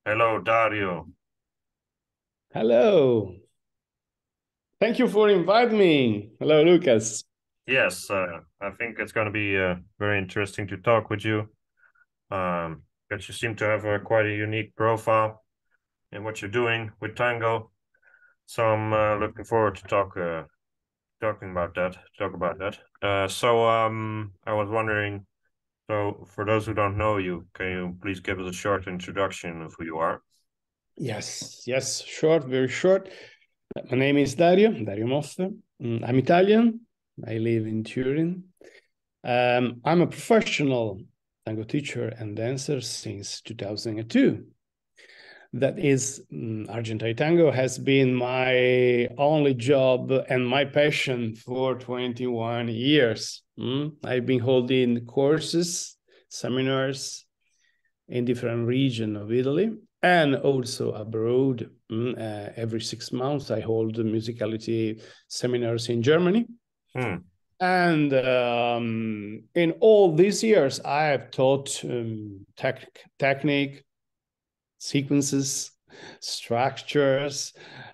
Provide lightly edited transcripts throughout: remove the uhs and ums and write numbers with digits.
Hello, Dario. Hello. Thank you for inviting me. Hello, Lucas. Yes, I think it's going to be very interesting to talk with you. Because you seem to have quite a unique profile in what you're doing with tango. So I'm looking forward to talking about that. Talk about that. I was wondering. So, for those who don't know you, can you please give us a short introduction of who you are? Yes, short, very short. My name is Dario Moffa. I'm Italian. I live in Turin. I'm a professional tango teacher and dancer since 2002. That is, Argentine tango has been my only job and my passion for 21 years. I've been holding courses, seminars, in different regions of Italy and also abroad. Every 6 months, I hold musicality seminars in Germany. Hmm. And in all these years, I have taught technique, sequences, structures,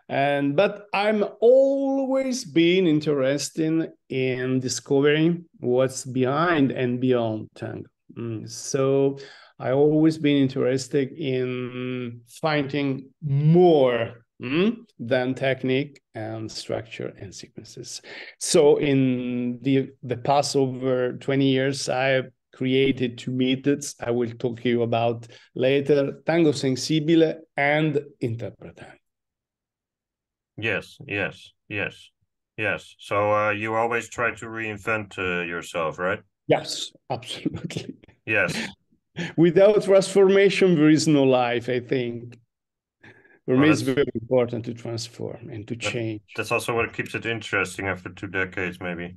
but I'm always been interested in discovering what's behind and beyond tango. So I always been interested in finding more than technique and structure and sequences. So in the past over 20 years, I've created two methods I will talk to you about later: tango sensibile and interpretare. Yes. So you always try to reinvent yourself, right? Yes, absolutely. Yes. Without transformation, there is no life, I think. For Well, me, it's very important to transform and to that, change. that's also what keeps it interesting after 2 decades, maybe.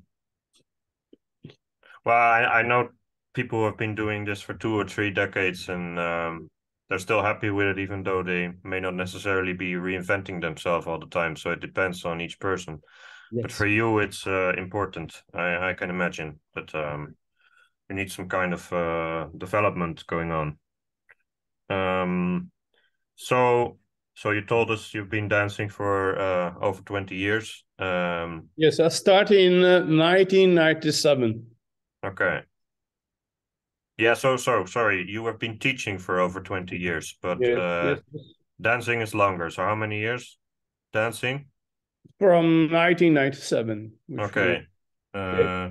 Well, I know people who have been doing this for 2 or 3 decades, and they're still happy with it, even though they may not necessarily be reinventing themselves all the time. So it depends on each person. But for Yes. you, it's important. I can imagine that you need some kind of development going on. Um, so so you told us you've been dancing for over 20 years. Yes, I started in 1997. Okay. Yeah, so sorry. You have been teaching for over 20 years, but Yes. dancing is longer. So how many years dancing? From 1997, which means Okay. Uh, that's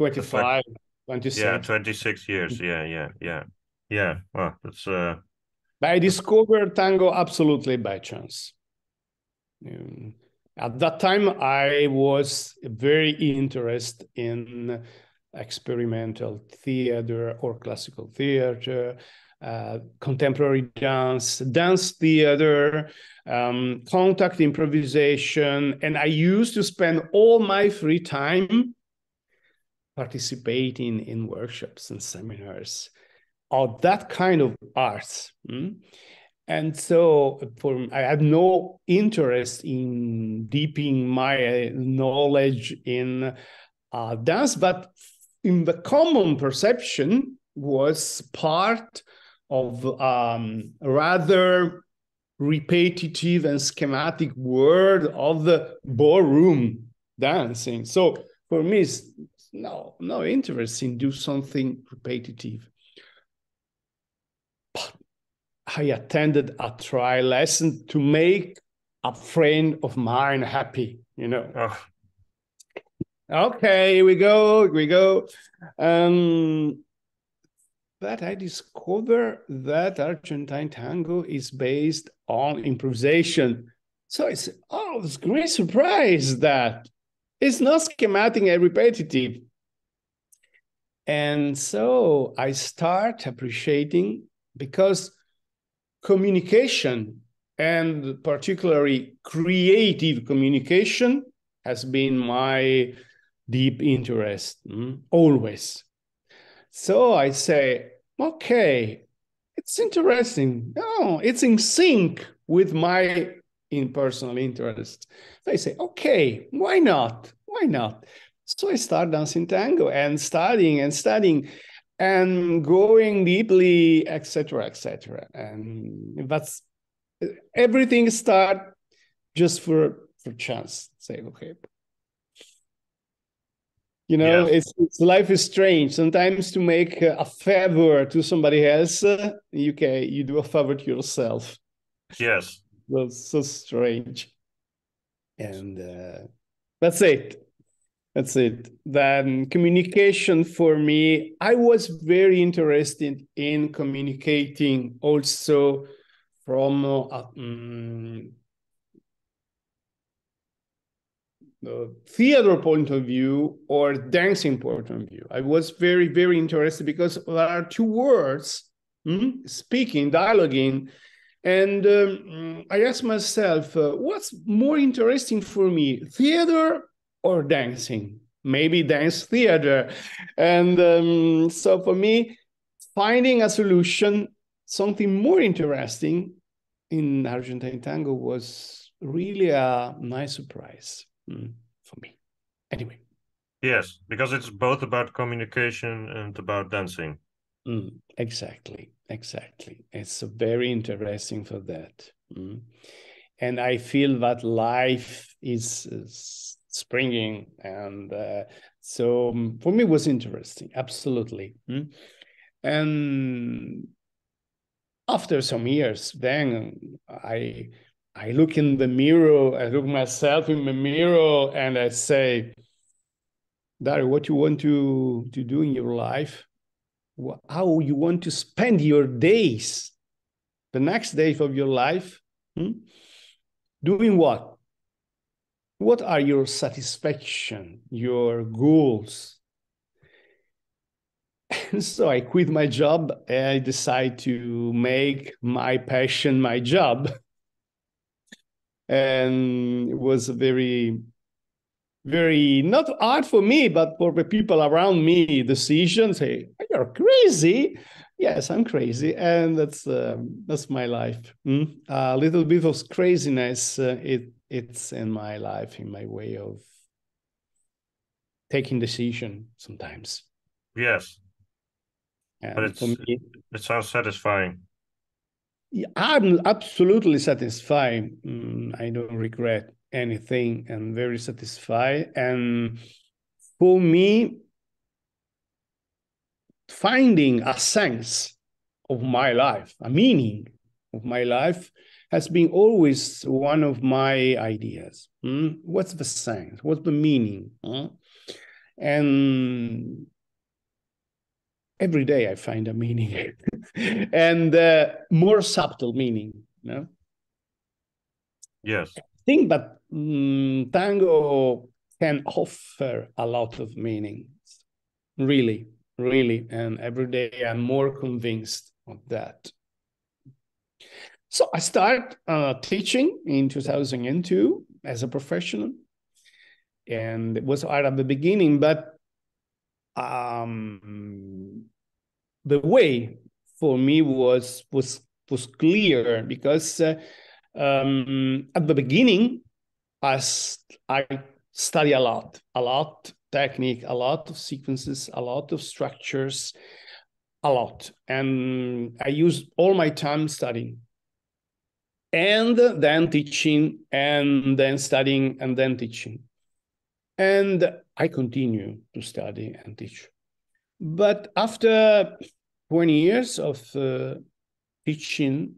like 25, yeah, 26. 26 years. Yeah. Yeah. Well, But I that's discovered tango absolutely by chance. Um, at that time, I was very interested in experimental theater or classical theater, contemporary dance, dance theater, contact improvisation. And I used to spend all my free time participating in workshops and seminars of that kind of arts. And so I had no interest in deepening my knowledge in dance, but in the common perception was part of rather repetitive and schematic world of the ballroom dancing. So for me, it's no interest in do something repetitive. I attended a trial lesson to make a friend of mine happy, you know. oh Okay, we go. Um, but I discovered that Argentine tango is based on improvisation. So it's great surprise that it's not schematic and repetitive. And so I start appreciating because communication, and particularly creative communication, has been my deep interest always. So I say, okay, it's interesting. No, it's in sync with my in personal interest. So I say, okay, why not? Why not? So I start dancing tango and studying and studying. and going deeply, etc., etc. And that's everything start just for chance. Say, okay, you know, Yes. it's life is strange. Sometimes to make a favor to somebody else, you do a favor to yourself. Yes. That's so strange. And that's it. That's it. Then communication for me, I was very interested in communicating also from theater point of view or dancing point of view. I was very, very interested because there are two words, speaking, dialoguing. And I asked myself, what's more interesting for me, theater or dancing? Maybe dance theater. And so for me, finding a solution, something more interesting in Argentine tango was really a nice surprise for me. Anyway. Yes, because it's both about communication and about dancing. Exactly. It's very interesting for that. And I feel that life is springing. And so for me, it was interesting. Absolutely. And after some years, then I look in the mirror, I look myself in the mirror and I say, Dario, what you want to do in your life? How you want to spend your days, the next days of your life, doing what? What are your satisfaction, your goals? And so I quit my job and I decided to make my passion my job. And it was a very, very not hard for me, but for the people around me, decision. Say, you're crazy. Yes, I'm crazy, and that's my life. A little bit of craziness. It's in my life, in my way of taking decision sometimes. Yes, but And for me, it sounds satisfying. I'm absolutely satisfied. I don't regret anything, and very satisfied. And for me, finding a sense of my life, a meaning of my life, has been always one of my ideas. What's the sense? What's the meaning? And every day I find a meaning and more subtle meaning. Yes. I think that tango can offer a lot of meanings, really, really. And every day I'm more convinced of that. So I started teaching in 2002 as a professional. And it was hard at the beginning, but the way for me was clear because at the beginning, I study a lot technique, a lot of sequences, a lot of structures, a lot. And I use all my time studying and then teaching and then studying and then teaching. And I continue to study and teach. But after 20 years of teaching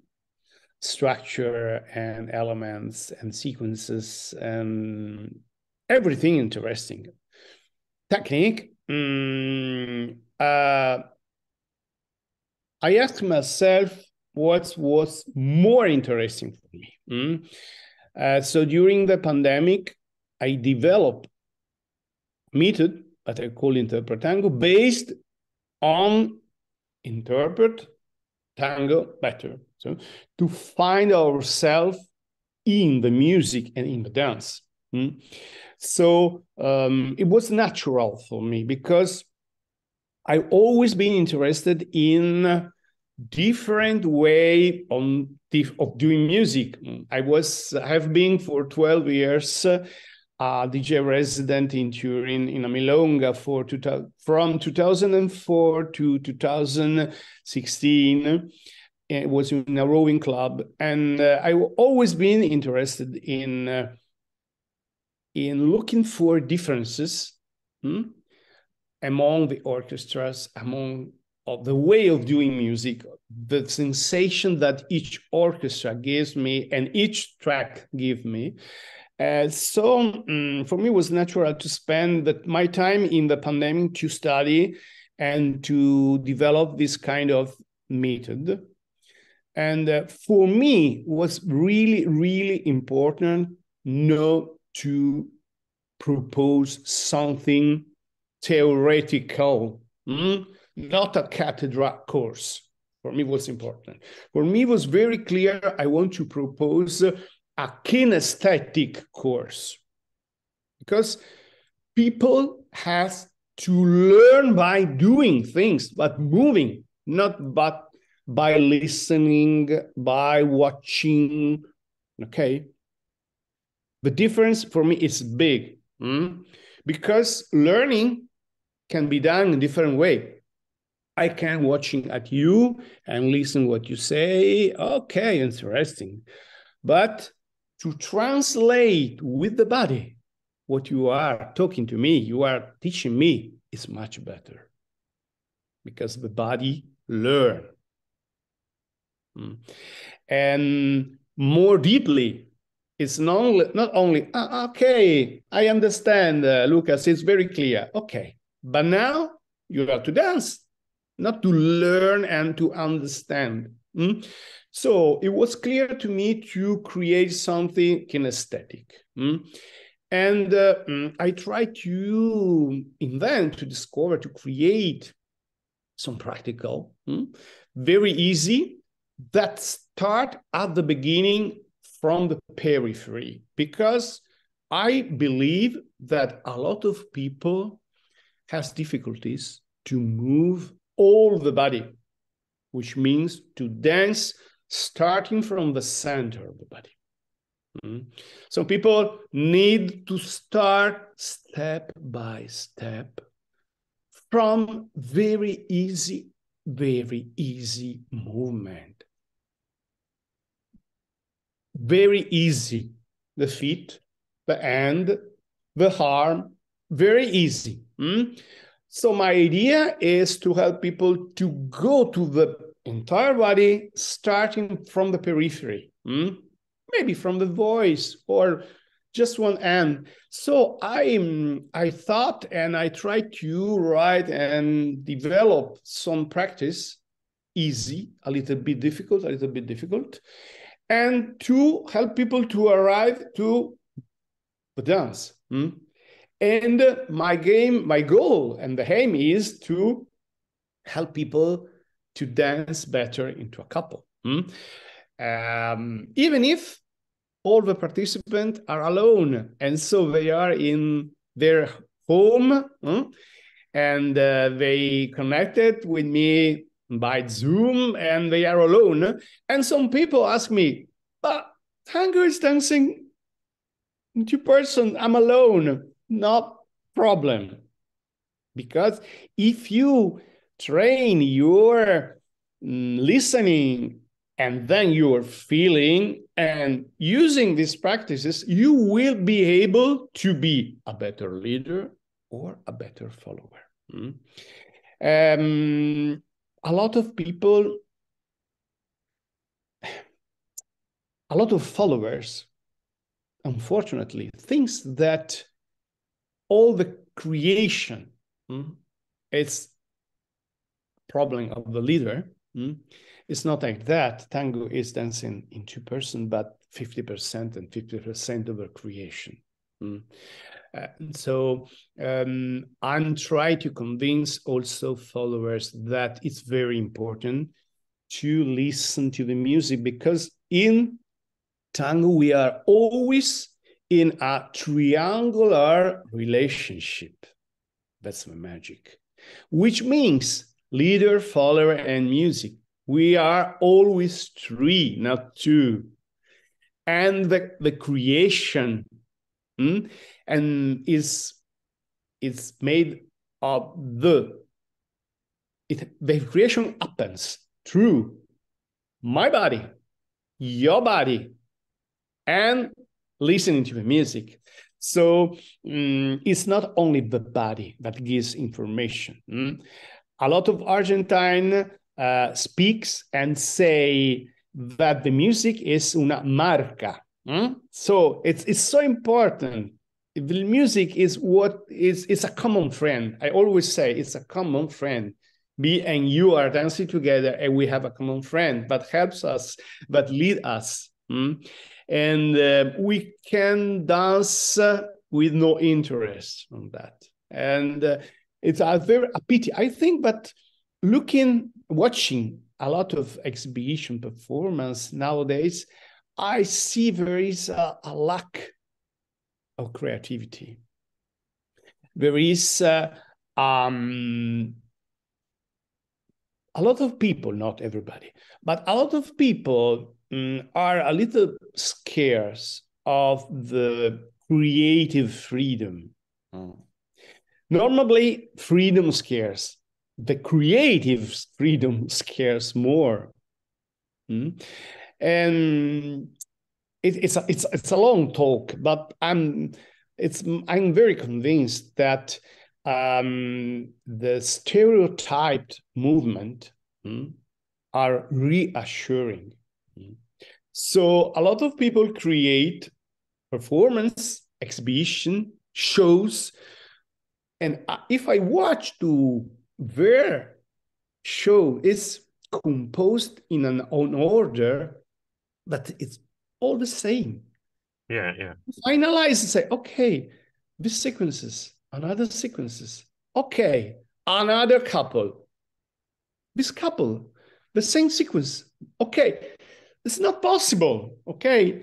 structure and elements and sequences and everything interesting, technique, I asked myself what was more interesting for me. So during the pandemic, I developed a method that I call Interpret Tango based on interpret tango better. So to find ourselves in the music and in the dance. So it was natural for me because I've always been interested in different way of doing music. I have been for 12 years a DJ resident in Turin in a milonga from 2004 to 2016. It was in a rowing club, and I've always been interested in looking for differences among the orchestras, among of the way of doing music, the sensation that each orchestra gives me and each track gives me. So for me, it was natural to spend my time in the pandemic to study and to develop this kind of method. And for me, it was really, really important not to propose something theoretical, not a cathedral course. For me, it was important. For me, it was very clear I want to propose a kinesthetic course, because people have to learn by doing things, but moving, not but by listening, by watching. Okay. The difference for me is big, because learning can be done in a different way. I can watching at you and listen what you say. Okay, interesting. But to translate with the body what you are talking to me, you are teaching me, is much better, because the body learn. And more deeply, it's not only, okay, I understand, Lucas, it's very clear. Okay, but now you have to dance, not to learn and to understand. So it was clear to me to create something kinesthetic. And I tried to invent, to discover, to create some practical, very easy, that start at the beginning from the periphery, because I believe that a lot of people has difficulties to move all the body, which means to dance starting from the center of the body. Some people need to start step by step from very easy movement. Very easy. The feet, the hand, the arm, very easy. So my idea is to help people to go to the entire body, starting from the periphery, maybe from the voice or just one hand. So I thought, and I tried to write and develop some practice, easy, a little bit difficult, and to help people to arrive to the dance. And my goal and the aim is to help people to dance better into a couple. Even if all the participants are alone, and so they are in their home, and they connected with me by Zoom, and they are alone. And some people ask me, but tango is dancing in two person, I'm alone. No problem. Because if you train your listening and then your feeling and using these practices, you will be able to be a better leader or a better follower. A lot of people, a lot of followers, unfortunately, thinks that all the creation is problem of the leader. It's not like that. Tango is dancing in two person, but 50% and 50% of the creation. So I'm trying to convince also followers that it's very important to listen to the music, because in tango we are always in a triangular relationship. That's the magic, which means leader, follower, and music. We are always three, not two. And the creation and it's made of the creation happens through my body, your body, and listening to the music. So it's not only the body that gives information. A lot of Argentine speaks and say that the music is una marca. So it's so important. The music is it's a common friend. I always say it's a common friend. Me and you are dancing together, and we have a common friend that helps us, that lead us. And we can dance with no interest on that. And it's a pity. I think that watching a lot of exhibition performance nowadays, I see there is a lack of creativity. There is a lot of people, not everybody, but a lot of people are a little scarce of the creative freedom. Normally, freedom scares. The creative freedom scares more. And it's a long talk, but I'm very convinced that the stereotyped movement are reassuring. So a lot of people create performance, exhibition, shows, and if I watch their show is composed in an order, but it's all the same. Yeah. Finalize and say, okay, these sequences, another sequences. Okay, another couple. This couple, the same sequence. Okay, it's not possible. Okay.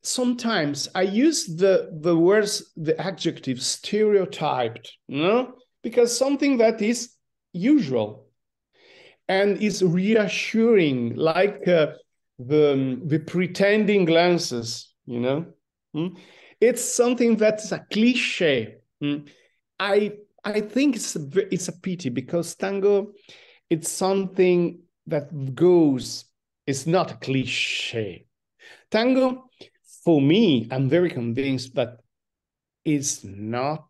Sometimes I use the words, the adjective stereotyped, because something that is usual and is reassuring, like the pretending glances, It's something that's a cliche. I think it's a pity, because tango, it's something that goes. It's not a cliche. Tango, for me, I'm very convinced that it's not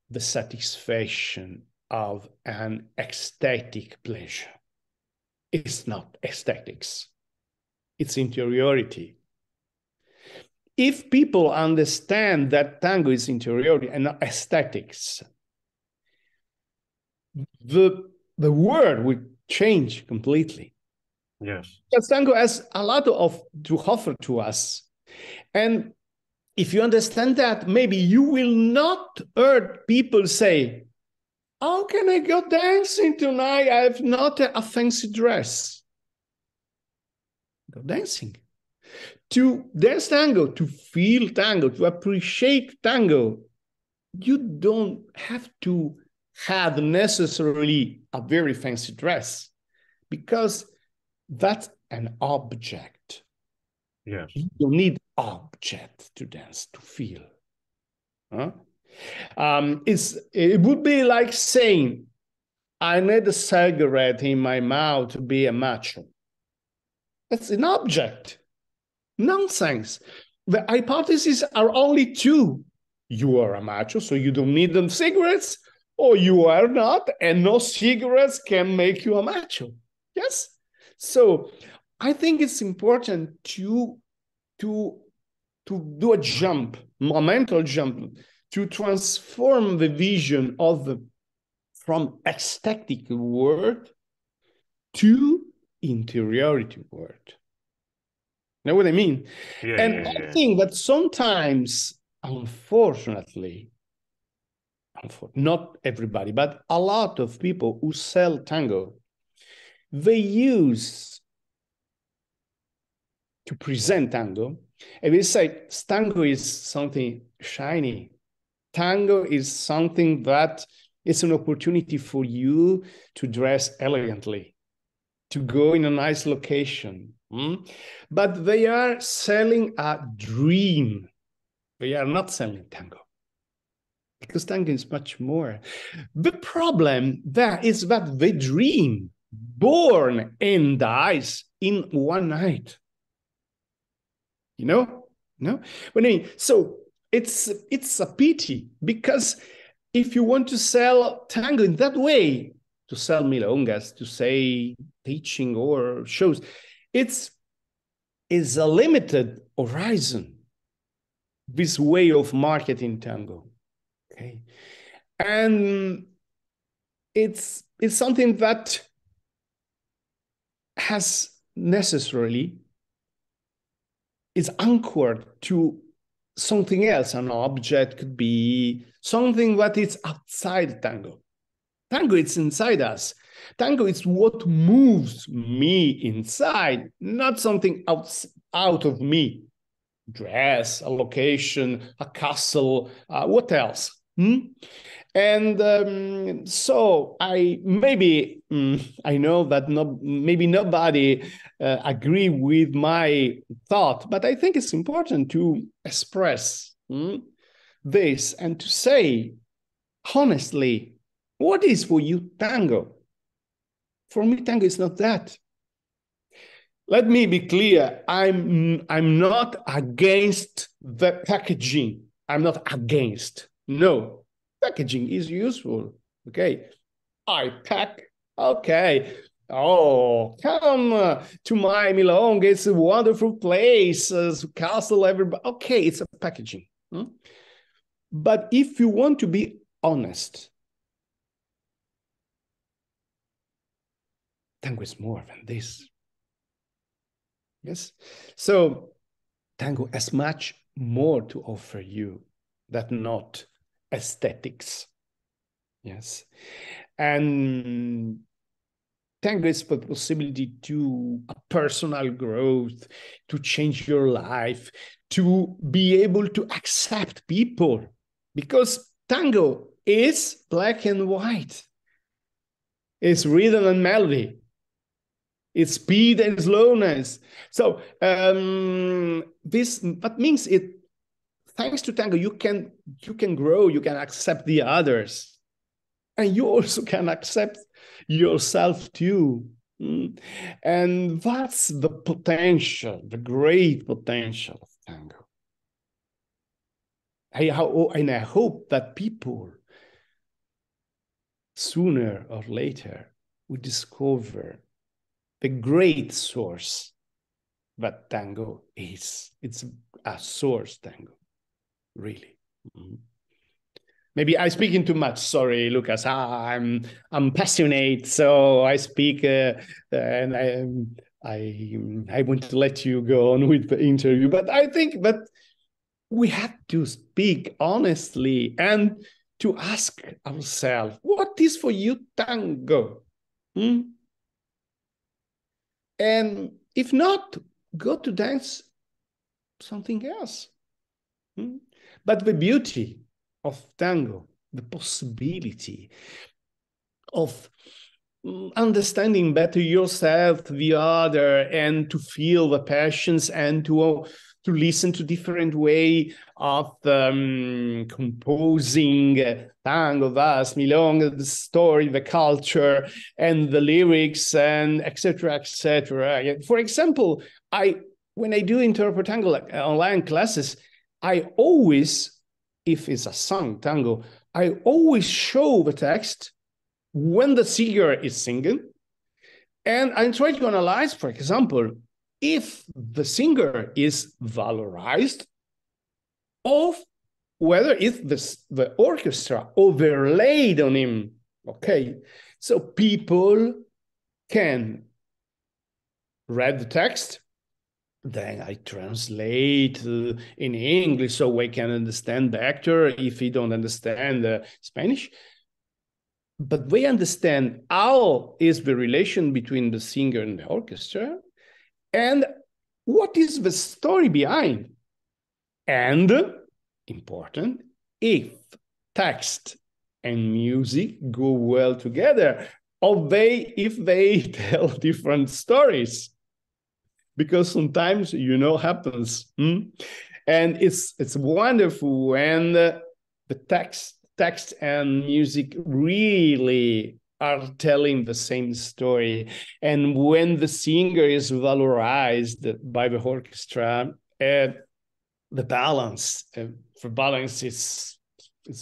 the satisfaction of an ecstatic pleasure. It's not aesthetics. It's interiority. If people understand that tango is interiority and not aesthetics, the word would change completely. Yes. Because tango has a lot to offer to us. And if you understand that, maybe you will not hear people say, how can I go dancing tonight? I have not a fancy dress. Go dancing. To dance tango, to feel tango, to appreciate tango, you don't have to have necessarily a very fancy dress, because that's an object. Yes. You don't need object to dance, to feel. It would be like saying, I need a cigarette in my mouth to be a macho. That's an object. Nonsense. The hypotheses are only two. You are a macho, so you don't need them cigarettes, or you are not, and no cigarettes can make you a macho. Yes? So I think it's important to do a jump, a mental jump, to transform the vision from aesthetic world to interiority world. Know what I mean? Yeah, and I think that sometimes, unfortunately, not everybody, but a lot of people who sell tango, they use to present tango, and they say tango is something shiny. Tango is something that is an opportunity for you to dress elegantly, to go in a nice location. But they are selling a dream. We are not selling tango, because tango is much more. The problem there is that the dream born and dies in one night. You know? No? But I mean, so it's a pity, because if you want to sell tango in that way, to sell milongas, to say teaching or shows, it's a limited horizon, this way of marketing tango. Okay. And it's something that has necessarily is anchored to something else. An object could be something that is outside tango. Tango is inside us. Tango is what moves me inside, not something out of me. Dress, a location, a castle, what else? And so I know that maybe nobody agree with my thought, but I think it's important to express this and to say honestly, what is for you tango? For me, tango is not that. Let me be clear. I'm not against the packaging. I'm not against. No, packaging is useful. Okay, I pack. Okay. Oh, come to my Milonga. It's a wonderful place. Castle, everybody. Okay, it's a packaging. But if you want to be honest, tango is more than this. Yes. So tango has much more to offer you than not aesthetics. Yes. And tango is the possibility to a personal growth, to change your life, to be able to accept people, because tango is black and white. It's rhythm and melody. It's speed and slowness. So that means it. Thanks to tango, you can grow. You can accept the others, and you also can accept yourself too. And that's the potential, the great potential of tango. And I hope that people sooner or later will discover the great source that tango is. It's a source tango, really. Maybe I speak in too much. Sorry, Lucas. I'm passionate, so I speak, and I want to let you go on with the interview. But I think that we have to speak honestly and to ask ourselves, what is for you tango? And if not, go to dance something else. But the beauty of tango, the possibility of understanding better yourself, the other, and to feel the passions and to listen to different way of composing tango, vas, milonga, the story, the culture, and the lyrics, and etc., etc. For example, when I do interpret tango online classes, I always, if it's a song tango, I always show the text when the singer is singing, and I try to analyze, for example, if the singer is valorized, or whether it's the orchestra overlaid on him. Okay, so people can read the text, then I translate in English so we can understand the actor if he don't understand Spanish. But we understand how is the relation between the singer and the orchestra, and what is the story behind. And important, if text and music go well together, or if they tell different stories. Because sometimes, happens. And it's wonderful when the text and music really are telling the same story, and when the singer is valorized by the orchestra, the balance for balance is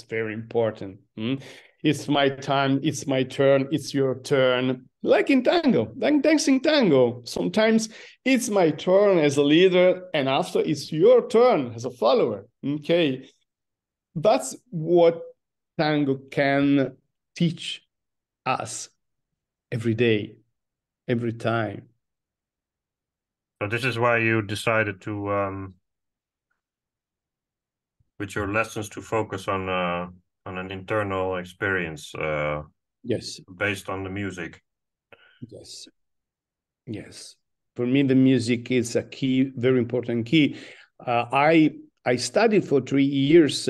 very important. It's my time, it's my turn, it's your turn. Like in tango, like dancing tango. Sometimes it's my turn as a leader, and after it's your turn as a follower. Okay, that's what tango can teach us every day, every time. So this is why you decided to, with your lessons, to focus on an internal experience, Yes. based on the music. Yes. Yes. For me, the music is a key, very important key. I studied for 3 years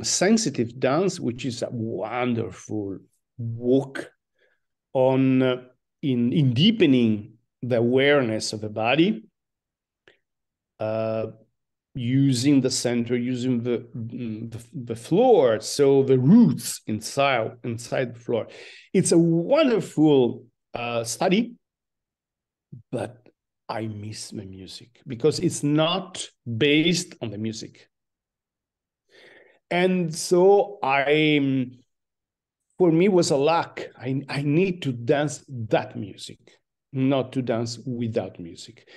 sensitive dance, which is a wonderful work on in deepening the awareness of the body, using the center, using the floor, so the roots inside the floor. It's a wonderful study, but I miss the music because it's not based on the music. And so for me, was a lack. I need to dance that music, not to dance without music.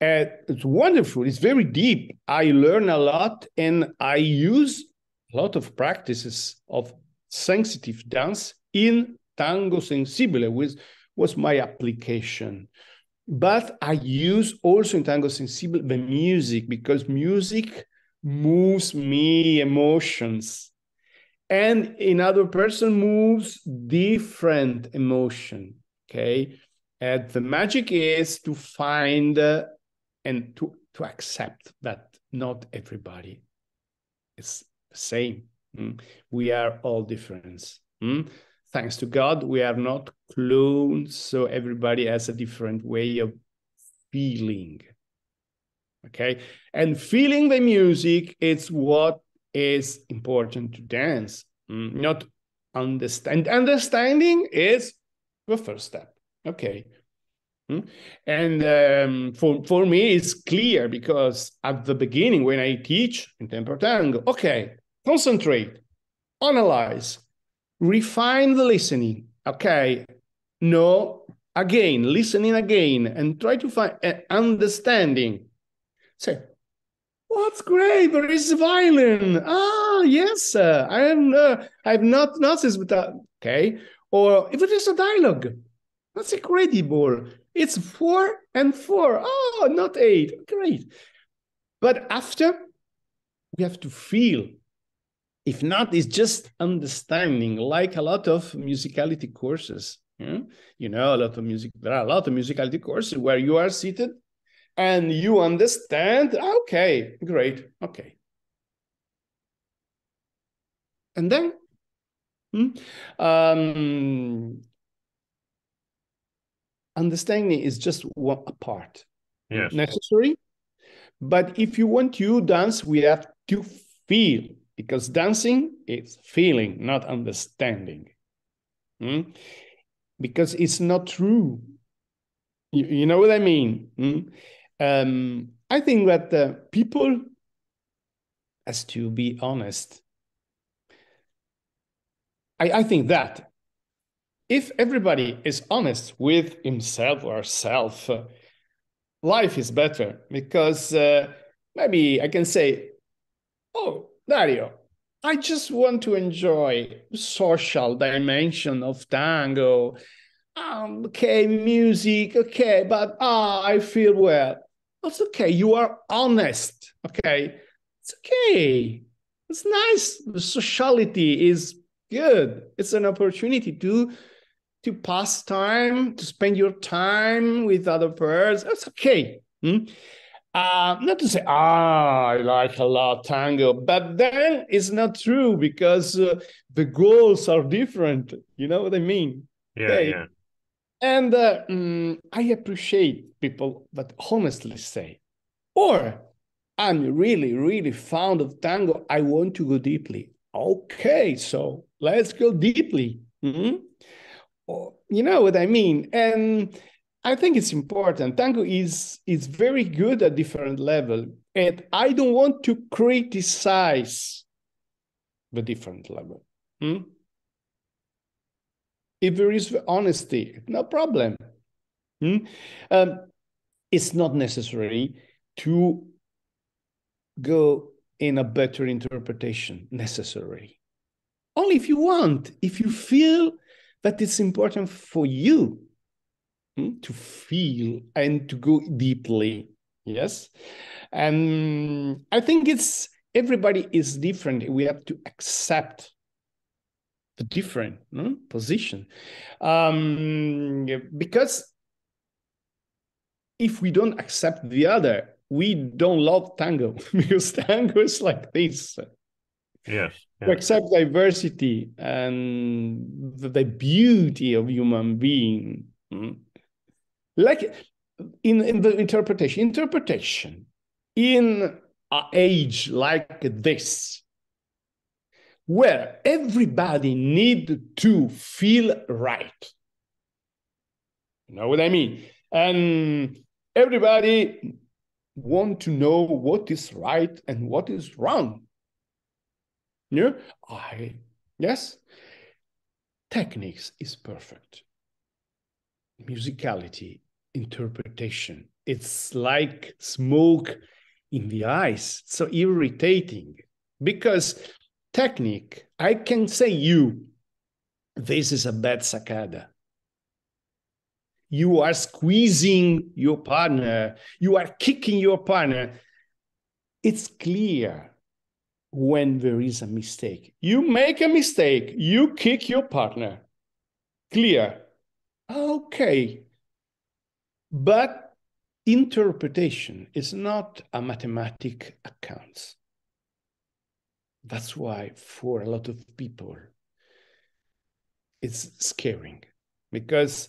And it's wonderful. It's very deep. I learn a lot, and I use a lot of practices of sensitive dance in tango sensibile, which was my application. But I use also in tango sensibile the music, because music moves me emotions, and another person moves different emotion. Okay, and the magic is to find and to accept that not everybody is the same. We are all different. Thanks to God, we are not clones, so everybody has a different way of feeling. Okay, and feeling the music, it's what is important to dance, not understand. Understanding is the first step. Okay. And for me, it's clear, because at the beginning, when I teach in tempo tango, okay, concentrate, analyze, refine the listening. Okay, no, again, listening again, and try to find understanding. Say, what's great? There is violin. Ah, yes, I've not noticed, but okay. Or if it is a dialogue, that's incredible. It's 4 and 4. Oh, not 8. Great. But after, we have to feel. If not, it's just understanding, like a lot of musicality courses. You know, there are a lot of musicality courses where you are seated and you understand. Okay, great. Okay. And then, understanding is just one part. Yes. Necessary. But if you want to dance, we have to feel, because dancing is feeling, not understanding. Because it's not true. You know what I mean? I think that people has to be honest. I think that if everybody is honest with himself or herself, life is better, because maybe I can say, oh, Dario, I just want to enjoy the social dimension of tango. Okay, music, okay, but I feel well. That's okay. You are honest. Okay, it's okay. It's nice. The sociality is good. It's an opportunity to pass time, to spend your time with other persons. That's okay. Not to say, I like a lot tango, but then it's not true, because the goals are different. You know what I mean? Yeah, Okay. yeah. And I appreciate people that honestly say, or I'm really, really fond of tango. I want to go deeply. Okay, so let's go deeply. Mm-hmm. You know what I mean? And I think it's important. Tango is very good at different level. And I don't want to criticize the different level. Hmm? If there is honesty, no problem. Hmm? It's not necessary to go in a better interpretation, necessary. Only if you want, if you feel that it's important for you to feel and to go deeply. Yes. And I think everybody is different. We have to accept the different position. Because if we don't accept the other, we don't love tango, because tango is like this. Yes. To accept diversity and the beauty of human being. Like in the interpretation in an age like this, where everybody need to feel right. You know what I mean? And everybody want to know what is right and what is wrong. Yeah, yes. Techniques is perfect. Musicality, interpretation. It's like smoke in the eyes. So irritating. Because technique, I can say this is a bad saccada. You are squeezing your partner. You are kicking your partner. It's clear when there is a mistake. You make a mistake, you kick your partner. Clear. Okay. But interpretation is not a mathematic account. That's why for a lot of people, it's scaring. Because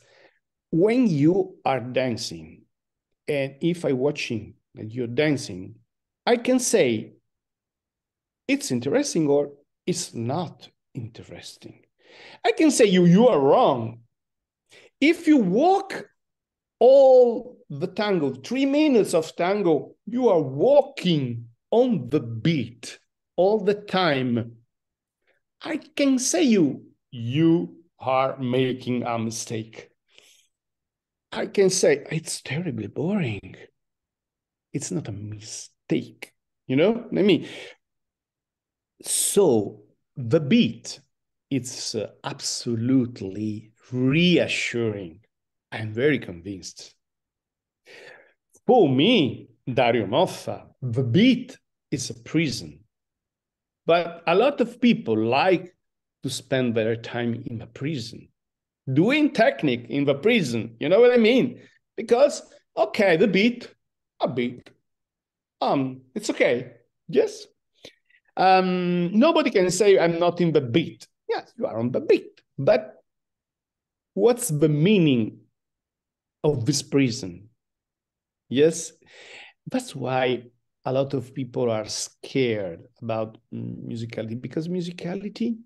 when you are dancing, and if I'm watching and you're dancing, I can say it's interesting or it's not interesting. I can say you are wrong. If you walk all the tango, 3 minutes of tango, you are walking on the beat all the time. I can say you are making a mistake. I can say it's terribly boring. It's not a mistake. You know what I mean? So the beat, it's absolutely reassuring. I'm very convinced. For me, Dario Moffa, the beat is a prison. But a lot of people like to spend their time in the prison, doing technique in the prison. You know what I mean? Because, okay, the beat, a beat. It's okay. Yes. Nobody can say I'm not in the beat. Yes, you are on the beat. But what's the meaning of this prison? Yes, that's why a lot of people are scared about musicality, because musicality,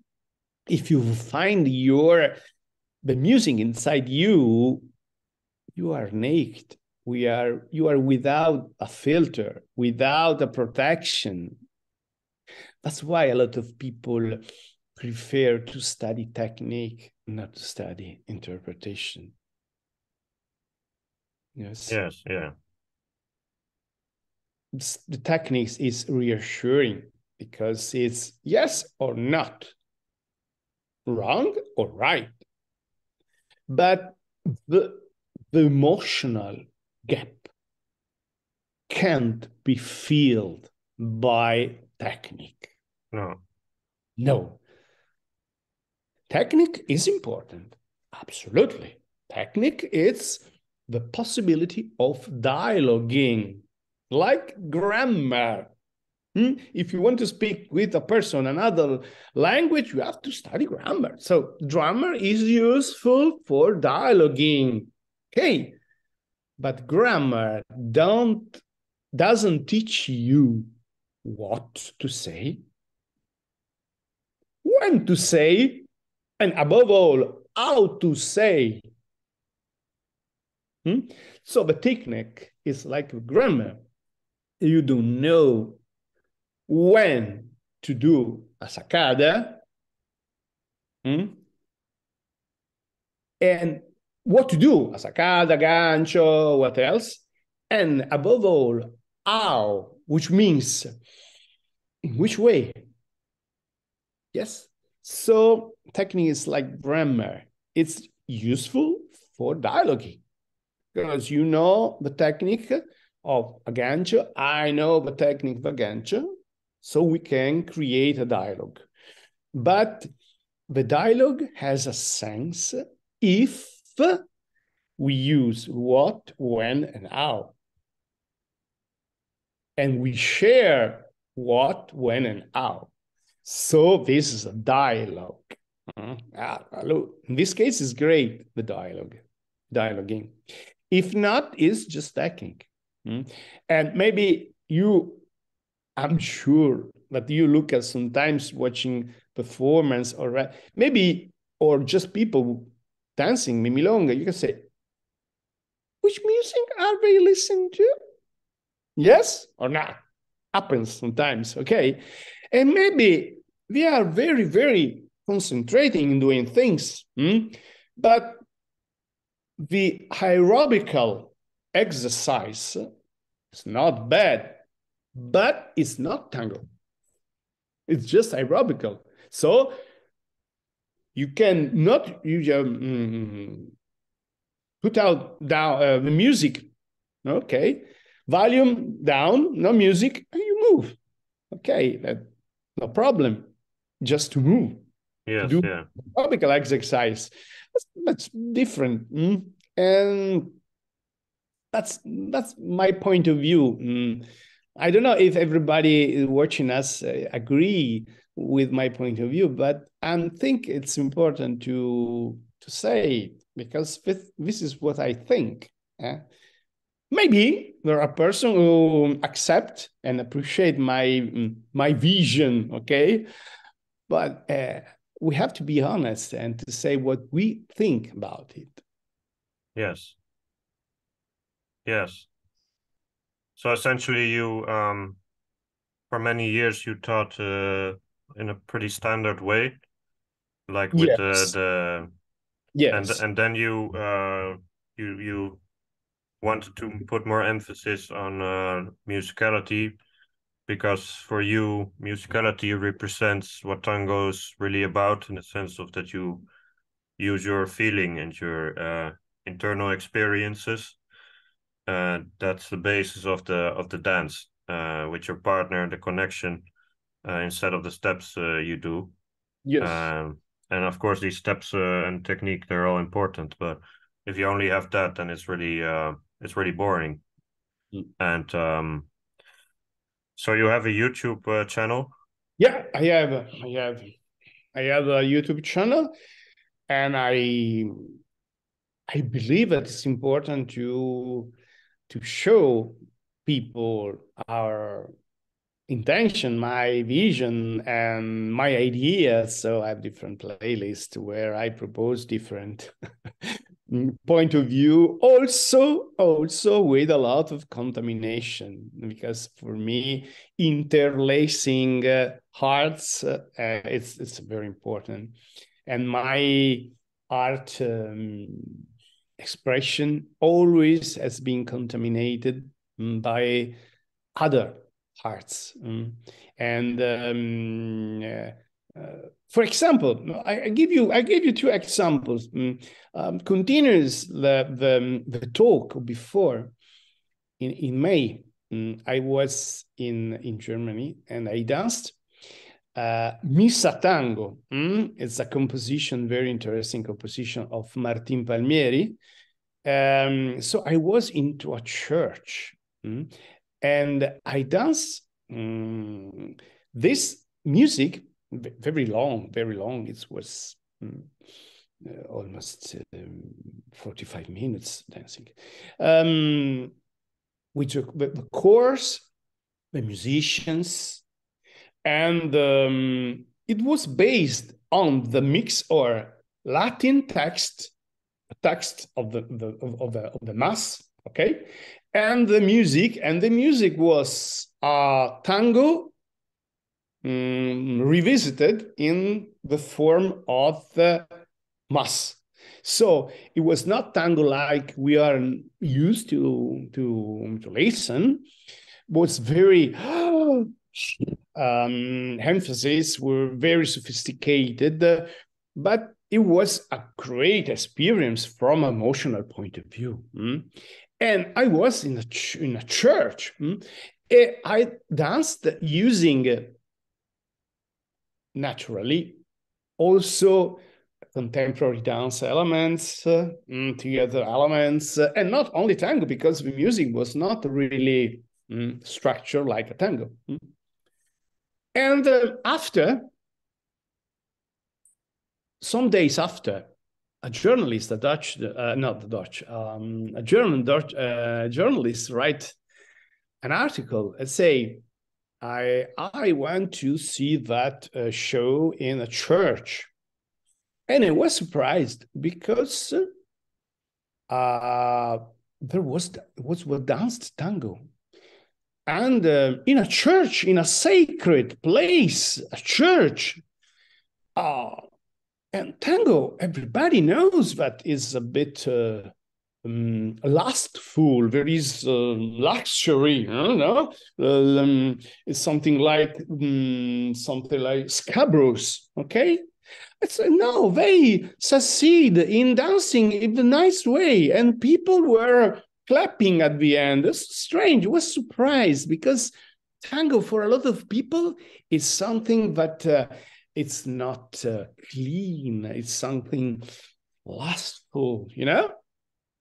if you find the music inside you, you are naked. You are without a filter, without a protection. That's why a lot of people prefer to study technique, not to study interpretation. Yes. Yes. Yeah. The techniques is reassuring because it's yes or not, wrong or right. But the emotional gap can't be filled by technique. No. No. Technique is important. Absolutely. Technique is the possibility of dialoguing, like grammar. If you want to speak with a person another language, you have to study grammar. So grammar is useful for dialoguing. Okay. But grammar don't doesn't teach you what to say, when to say, and above all, how to say. So the technique is like grammar. You don't know when to do a sacada, and what to do, a sacada, gancho, what else, and above all, how, which means in which way. Yes. So technique is like grammar. It's useful for dialoguing because you know the technique of a gancho. I know the technique of a gancho, so we can create a dialogue. But the dialogue has a sense if we use what, when, and how. And we share what, when, and how. So this is a dialogue. Look, in this case, it's great, the dialoguing. If not, it's just technique. And maybe you, I'm sure that you look at sometimes watching performance or maybe, or just people dancing mimilonga, you can say, which music are they listening to? Yes or not? Happens sometimes, okay? And maybe we are very, very concentrating in doing things, but the aerobical exercise is not bad, but it's not tango. It's just aerobical. So you can not put out down the music, okay? Volume down, no music, and you move. Okay, no problem. Just to move, to do aerobical exercise. That's different. And that's my point of view. I don't know if everybody watching us agree with my point of view, but I think it's important to say, because this is what I think. Maybe there are person who accept and appreciate my vision, okay? But we have to be honest and to say what we think about it. Yes. Yes. So essentially, you for many years you taught in a pretty standard way, like with the yes, and then you you wanted to put more emphasis on musicality, because for you musicality represents what tango is really about, in the sense of that you use your feeling and your internal experiences. That's the basis of the dance with your partner, the connection, instead of the steps you do. yes. And of course, these steps and technique, they're all important. But if you only have that, then it's really boring. And so you have a YouTube channel? Yeah, I have a YouTube channel, and I believe that it's important to show people our intention, my vision, and my ideas. So I have different playlists where I propose different point of view, also with a lot of contamination, because for me interlacing hearts it's very important. And my art expression always has been contaminated by other hearts. And for example, I give you two examples. Continues the talk before in May. I was in Germany and I danced Missa Tango. It's a composition, very interesting composition of Martin Palmieri. So I was into a church. And I danced this music very long. It was almost 45 minutes dancing. we took the course, the musicians, and it was based on the mix or Latin text of the mass, okay, and the music was tango revisited in the form of the mass. So it was not tango like we are used to listen. It was very emphasis were very sophisticated, but it was a great experience from an emotional point of view. And I was in a church. I danced using naturally also contemporary dance elements, theater elements, and not only tango, because the music was not really structured like a tango. And after, some days after, a journalist, a German journalist write an article and say, I went to see that show in a church. And I was surprised because there was danced tango. And in a church, in a sacred place, a church, and tango, everybody knows that is a bit lustful. There is luxury, it's something like scabrous, okay? It's no, they succeed in dancing in a nice way, and people were clapping at the end. It's strange. I was surprised because tango for a lot of people is something that it's not clean. It's something lustful, you know?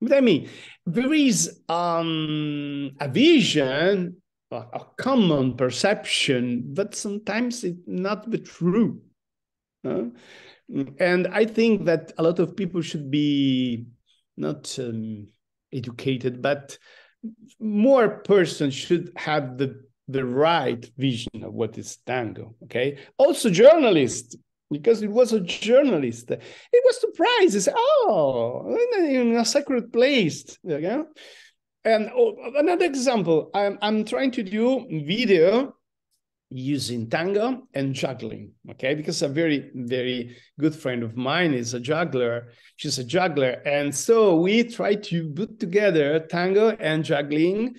But I mean, there is a vision, a common perception, but sometimes it's not the true. And I think that a lot of people should be not educated, but more persons should have the right vision of what is tango, okay? Also journalists, because it was a journalist. It was surprised. He said, oh, in a sacred place, you know? And another example, I'm trying to do video using tango and juggling, okay? Because a very, very good friend of mine is a juggler. She's a juggler. And so we try to put together tango and juggling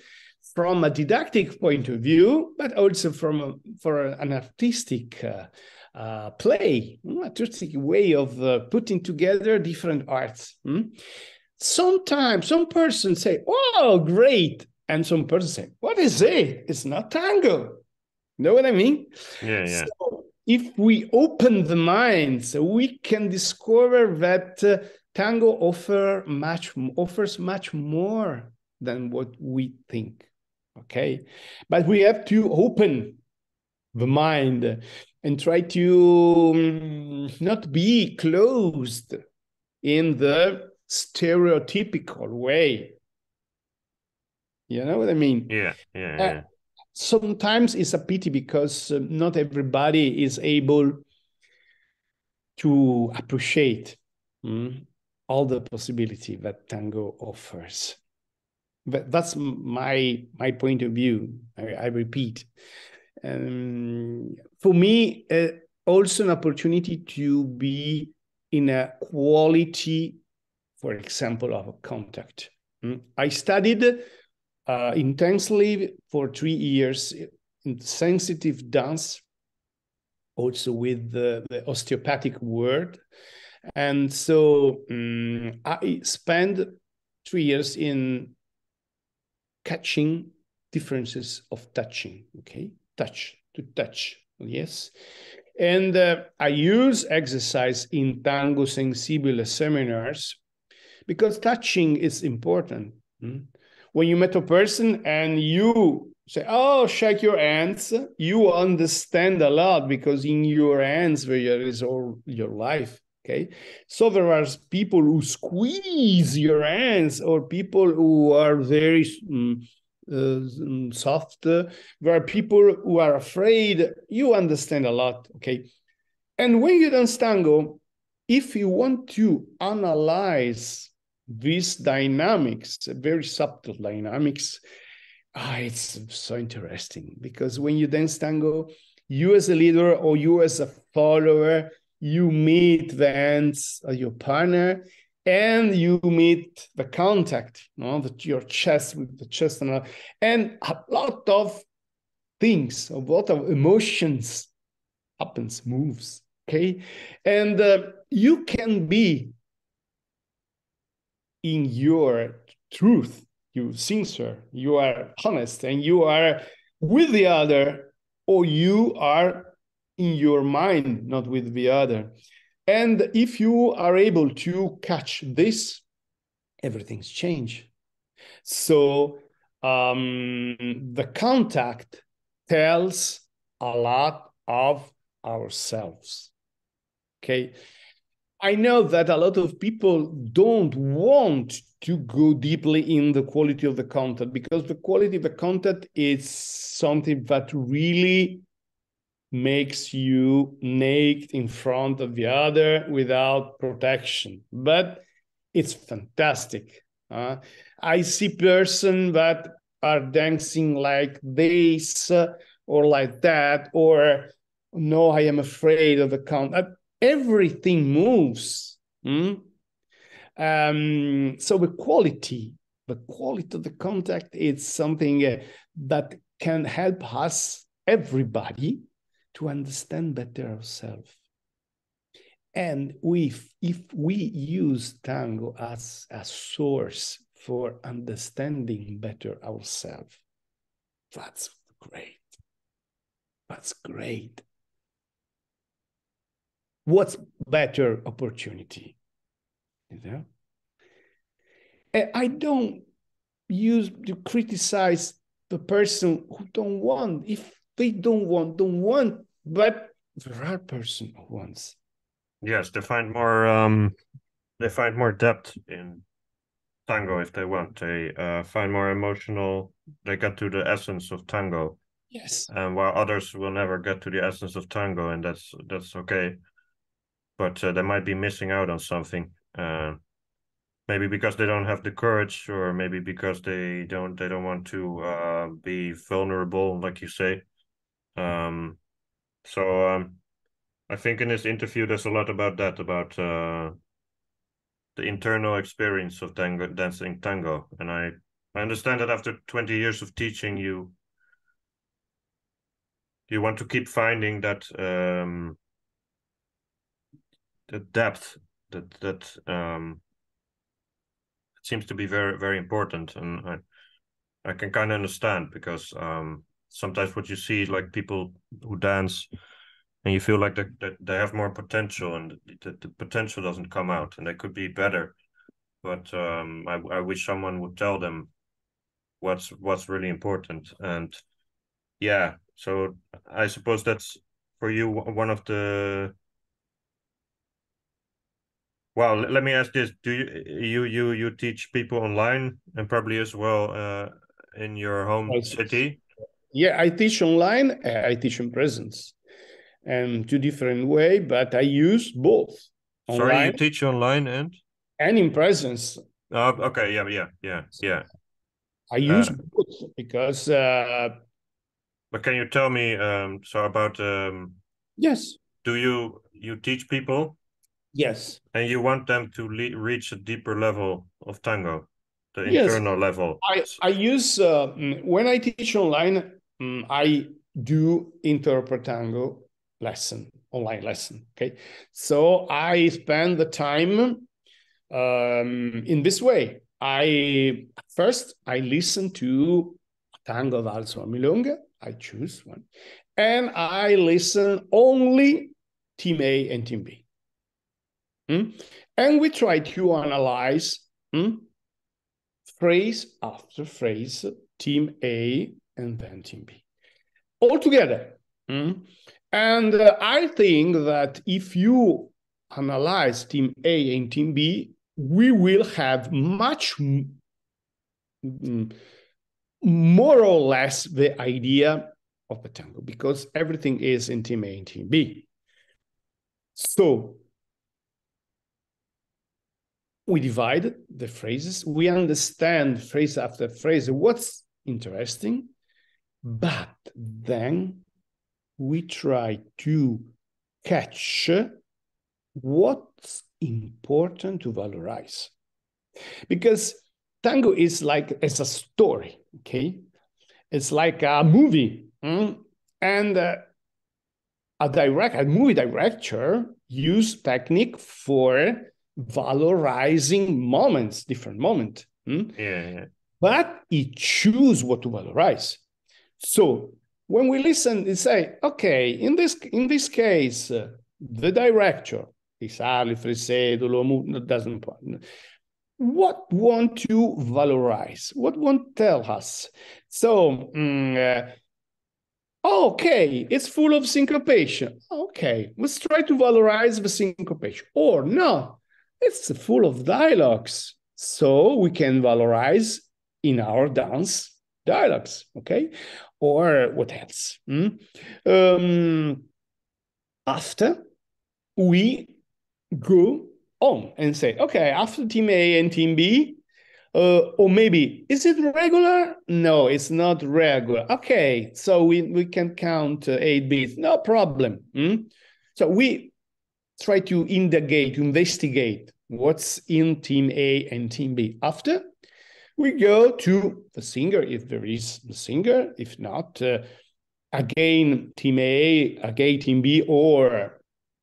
from a didactic point of view, but also for an artistic play, artistic way of putting together different arts. Sometimes some persons say, oh, great. And some persons say, what is it? It's not tango. Know what I mean? Yeah. So if we open the minds, we can discover that tango offers much more than what we think. Okay, but we have to open the mind and try to not be closed in the stereotypical way. You know what I mean? Yeah. Sometimes it's a pity because not everybody is able to appreciate all the possibility that tango offers. That's my point of view. I repeat. For me, also an opportunity to be in a quality, for example, of a contact. I studied intensely for 3 years in sensitive dance, also with the osteopathic word. And so I spent 3 years in catching differences of touching, okay? Touch, to touch, yes. And I use exercise in tango sensibile seminars because touching is important. When you met a person and you say, oh, shake your hands, you understand a lot because in your hands there is all your life, okay? So there are people who squeeze your hands or people who are very soft. There are people who are afraid. You understand a lot, okay? And when you dance tango, if you want to analyze these dynamics, very subtle dynamics, it's so interesting, because when you dance tango, you as a leader or you as a follower, you meet the hands of your partner and you meet the contact, your chest with the chest, and a lot of things, a lot of emotions happens, moves, okay? And you can be in your truth, you sincere, you are honest, and you are with the other, or you are in your mind, not with the other. And if you are able to catch this, everything's changed. So the contact tells a lot of ourselves. Okay. I know that a lot of people don't want to go deeply in the quality of the content, because the quality of the content is something that really makes you naked in front of the other without protection. But it's fantastic. I see person that are dancing like this or like that, or no, I am afraid of the count. Everything moves. So the quality of the contact is something that can help us, everybody, to understand better ourselves. And if we use tango as a source for understanding better ourselves, that's great. That's great. What's better opportunity? You know? I don't use to criticize the person who don't want. If they don't want, but there are person who wants. Yes, they find more depth in tango if they want. They find more emotional. They get to the essence of tango. Yes. And while others will never get to the essence of tango, and that's okay. But they might be missing out on something. Maybe because they don't have the courage, or maybe because they don't want to be vulnerable, like you say. So I think in this interview there's a lot about that, about the internal experience of dancing tango. And I understand that after 20 years of teaching, you want to keep finding that the depth that seems to be very, very important. And I can kind of understand, because sometimes what you see is like people who dance and you feel like that they have more potential, and the potential doesn't come out, and they could be better. But I wish someone would tell them what's really important. And yeah, so I suppose that's for you one of the. Well, let me ask this: do you teach people online, and probably as well in your home city? Yeah, I teach online. I teach in presence, and two different way. But I use both Sorry, you online teach online and. and in presence. Okay, yeah. I use both because. But can you tell me so about Yes. do you teach people Yes. and you want them to reach a deeper level of tango, the Yes. internal level? I use when I teach online, I do interpret tango lesson, online lesson. Okay, so I spend the time in this way. I listen to tango, valse, or milonga. I choose one, and I listen only team A and team B. And we try to analyze phrase after phrase, team A and then team B, all together. And I think that if you analyze team A and team B, we will have much more or less the idea of the tango, because everything is in team A and team B. So we divide the phrases, we understand phrase after phrase what's interesting, but then we try to catch what's important to valorize. Because tango is like, it's a story, okay? It's like a movie. And a movie director use technique for valorizing moments, different moments. Yeah. But he choose what to valorize. So when we listen and say, okay, in this case, the director, Pisali, Fresedo, doesn't point. What want to valorize? What want tell us? So, okay, it's full of syncopation. Okay, let's try to valorize the syncopation. Or no, it's full of dialogues. So we can valorize in our dance dialogues, okay? Or what else? After we go on and say, okay, after team A and team B, or maybe, is it regular? No, it's not regular. Okay, so we can count 8 beats, no problem. So we try to investigate what's in team A and team B. After, we go to the singer, if there is the singer. If not, again, team A, again, team B, or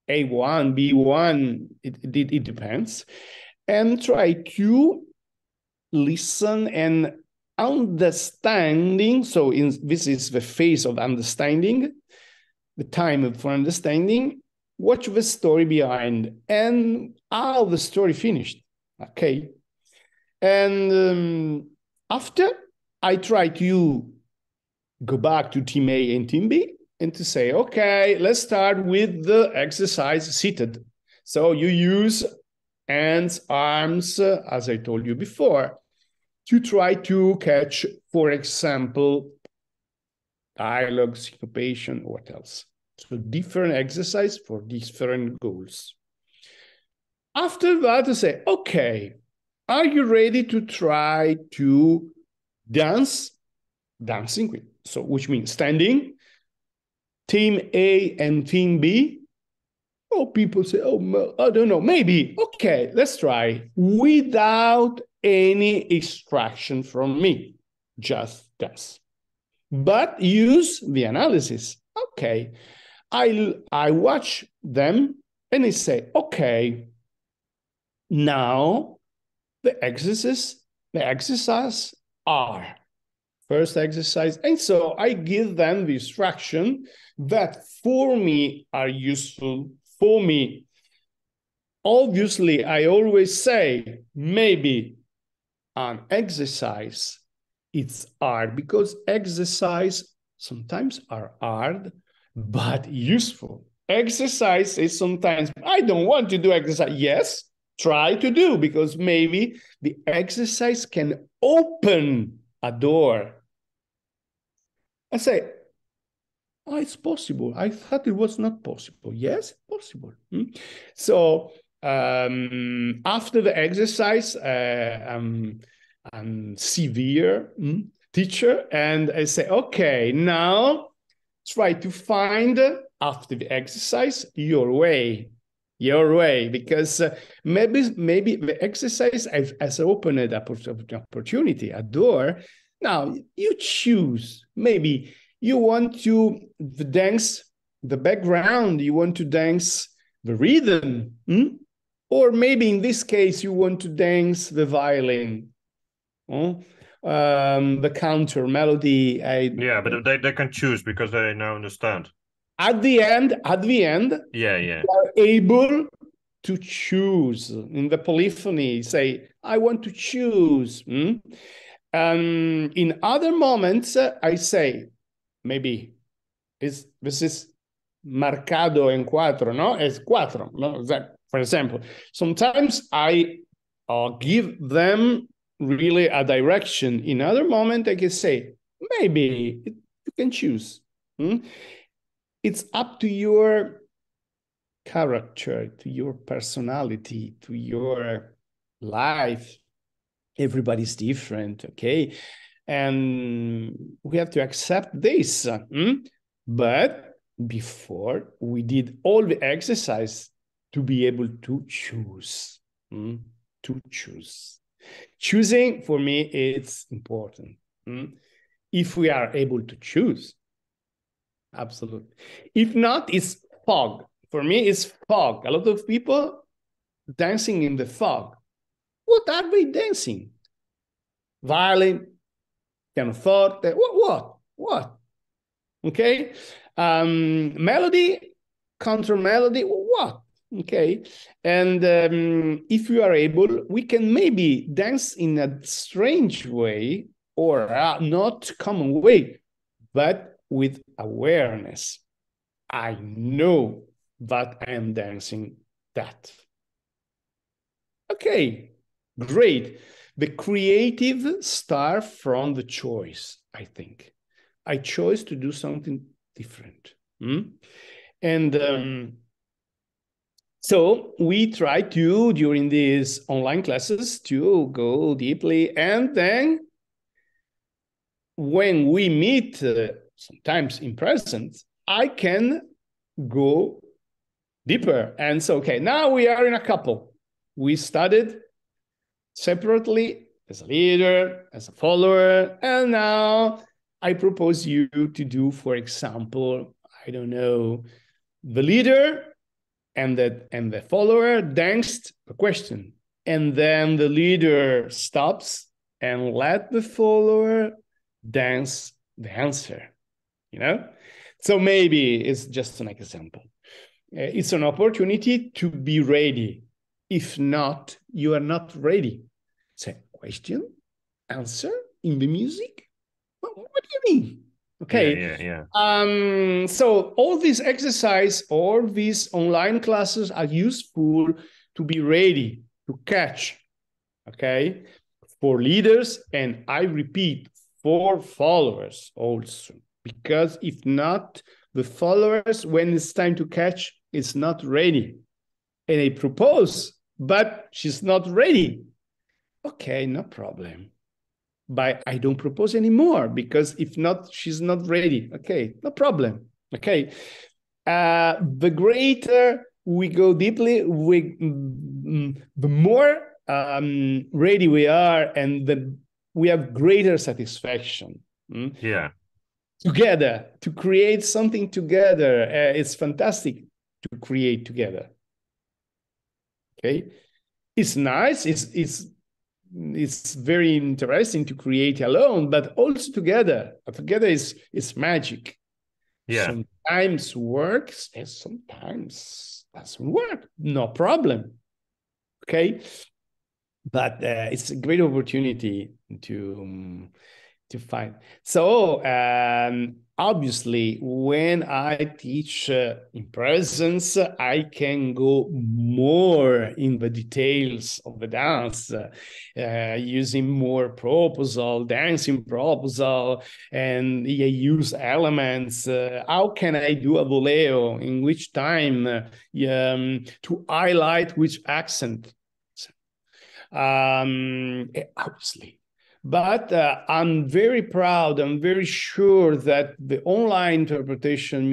A1, B1, it depends. And try to listen and understanding. So this is the phase of understanding, the time for understanding, watch the story behind and how the story finished. Okay. And after, I try to go back to team A and team B and to say, okay, let's start with the exercise seated. So you use hands, arms, as I told you before, to try to catch, for example, dialogue, syncopation, what else. So different exercise for different goals. After that, to say, okay, are you ready to try to dancing with, so which means standing, team A and team B? Oh, people say, oh, I don't know, maybe. Okay, let's try without any extraction from me, just dance. But use the analysis. Okay, I watch them and I say, okay, now the exercise are first exercise. And so I give them the instruction that for me are useful for me. Obviously, I always say maybe an exercise, it's hard because exercise sometimes are hard, but useful. Exercise is sometimes, I don't want to do exercise. Yes, try to do, because maybe the exercise can open a door. I say, oh, it's possible. I thought it was not possible. Yes, possible. So after the exercise, I'm severe teacher, and I say, okay, now try to find after the exercise your way, because maybe the exercise has opened an opportunity, a door. Now you choose. Maybe you want to dance the background, you want to dance the rhythm, or maybe in this case you want to dance the violin, the counter melody. Yeah, but they can choose because they now understand. At the end, Yeah. they are able to choose. In the polyphony, say, I want to choose. In other moments, I say, maybe this is marcado en cuatro, no? Es cuatro, no? That, for example, sometimes I give them really a direction. In other moment, I can say, maybe you can choose. It's up to your character, to your personality, to your life. Everybody's different, okay? And we have to accept this. But before, we did all the exercise to be able to choose. To choose. Choosing, for me, it's important. If we are able to choose, absolutely. If not, it's fog. For me, it's fog. A lot of people dancing in the fog. What are they dancing? Violin, pianoforte, what? Okay? Melody, counter melody, what? Okay? And if you are able, we can maybe dance in a strange way or a not common way, but with awareness. I know that I am dancing that. Okay, great. The creative start from the choice, I think. I chose to do something different. And so we try to, during these online classes, to go deeply. And then when we meet, sometimes in presence, I can go deeper. And so, okay, now we are in a couple. We studied separately as a leader, as a follower, and now I propose you to do, for example, I don't know, the leader and the follower danced a question, and then the leader stops and let the follower dance the answer. So maybe it's just an example. It's an opportunity to be ready. If not, you are not ready. Say, question, answer in the music? What do you mean? Okay. Yeah. So all these exercise, all these online classes are useful to be ready to catch, okay, for leaders, and I repeat, for followers also. Because if not, the followers, when it's time to catch, is not ready. And I propose, but she's not ready. Okay, no problem. But I don't propose anymore, because if not, she's not ready. Okay, no problem. Okay. The greater we go deeply, the more ready we are, and we have greater satisfaction. Yeah. Together, to create something together. It's fantastic to create together. Okay, it's nice. It's very interesting to create alone, but also together. Together is magic. Yeah. Sometimes works and sometimes doesn't work. No problem. Okay, but it's a great opportunity to find. So obviously, when I teach in presence, I can go more in the details of the dance, using more proposal, dancing proposal, and I use elements. How can I do a voleo? In which time? To highlight which accent? Obviously. But I'm very proud, I'm very sure that the online interpretation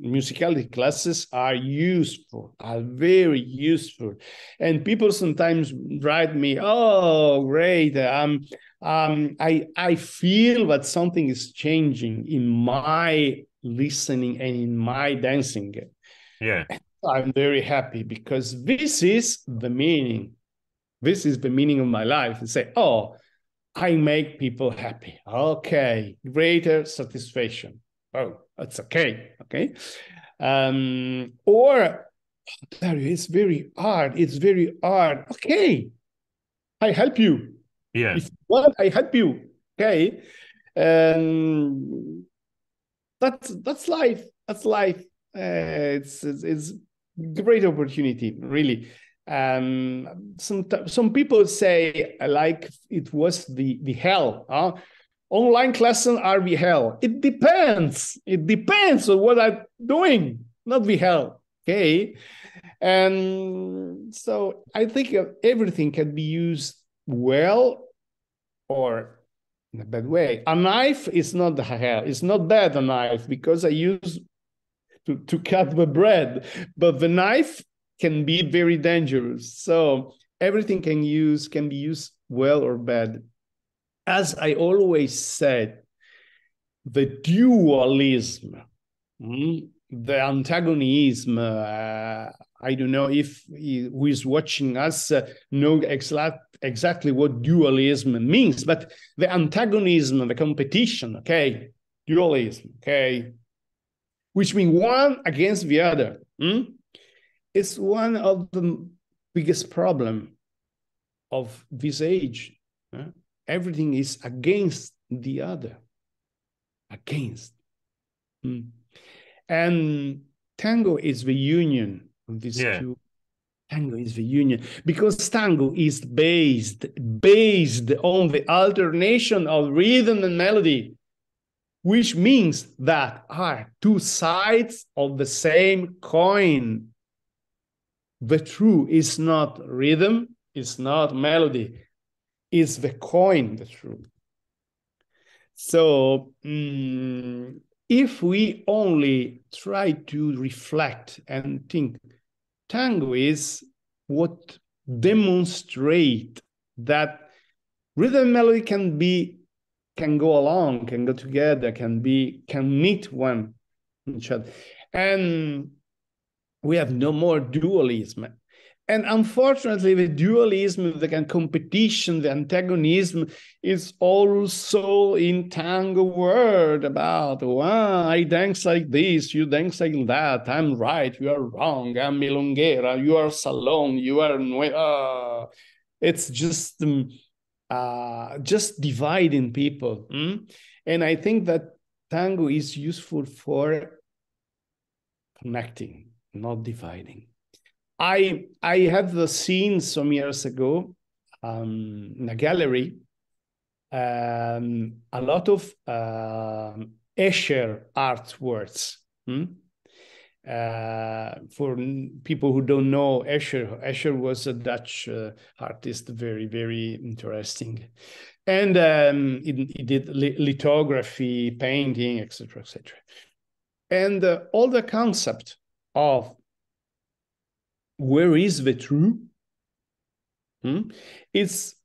musicality classes are useful, are very useful. And people sometimes write me, oh, great, I feel that something is changing in my listening and in my dancing. Yeah. I'm very happy, because this is the meaning. This is the meaning of my life. And say, oh, I make people happy. Okay, greater satisfaction. Oh, that's okay. Okay. Or, Dario, it's very hard. It's very hard. Okay, I help you. Yeah. If you want, I help you. Okay. That's life. That's life. It's great opportunity, really. Some people say like it was the hell. Online classes are the hell. It depends. It depends on what I'm doing, not the hell. Okay. And so I think everything can be used well or in a bad way. A knife is not the hell. It's not bad, a knife, because I use to cut the bread, but the knife can be very dangerous. So everything can be used well or bad. As I always said, the dualism, the antagonism, I don't know if who is watching us know exactly what dualism means, but the antagonism, the competition, okay, dualism, okay, which means one against the other. It's one of the biggest problem of this age. Everything is against the other. Against. And tango is the union of these two. Tango is the union because tango is based on the alternation of rhythm and melody, which means that are two sides of the same coin. The true is not rhythm, it's not melody, it's the coin, the true. So if we only try to reflect and think, tango is what demonstrate that rhythm and melody can go along, can go together, can meet one each other. And we have no more dualism. And unfortunately, the dualism, the competition, the antagonism is also in tango word about, I dance like this, you dance like that, I'm right, you are wrong, I'm milonguera, you are salon, you are... It's just dividing people. And I think that tango is useful for connecting, not dividing. I have seen some years ago in a gallery a lot of Escher artworks. For people who don't know Escher was a Dutch artist, very, very interesting. And he did lithography, painting, etc., etc. And all the concept of where is the true? It's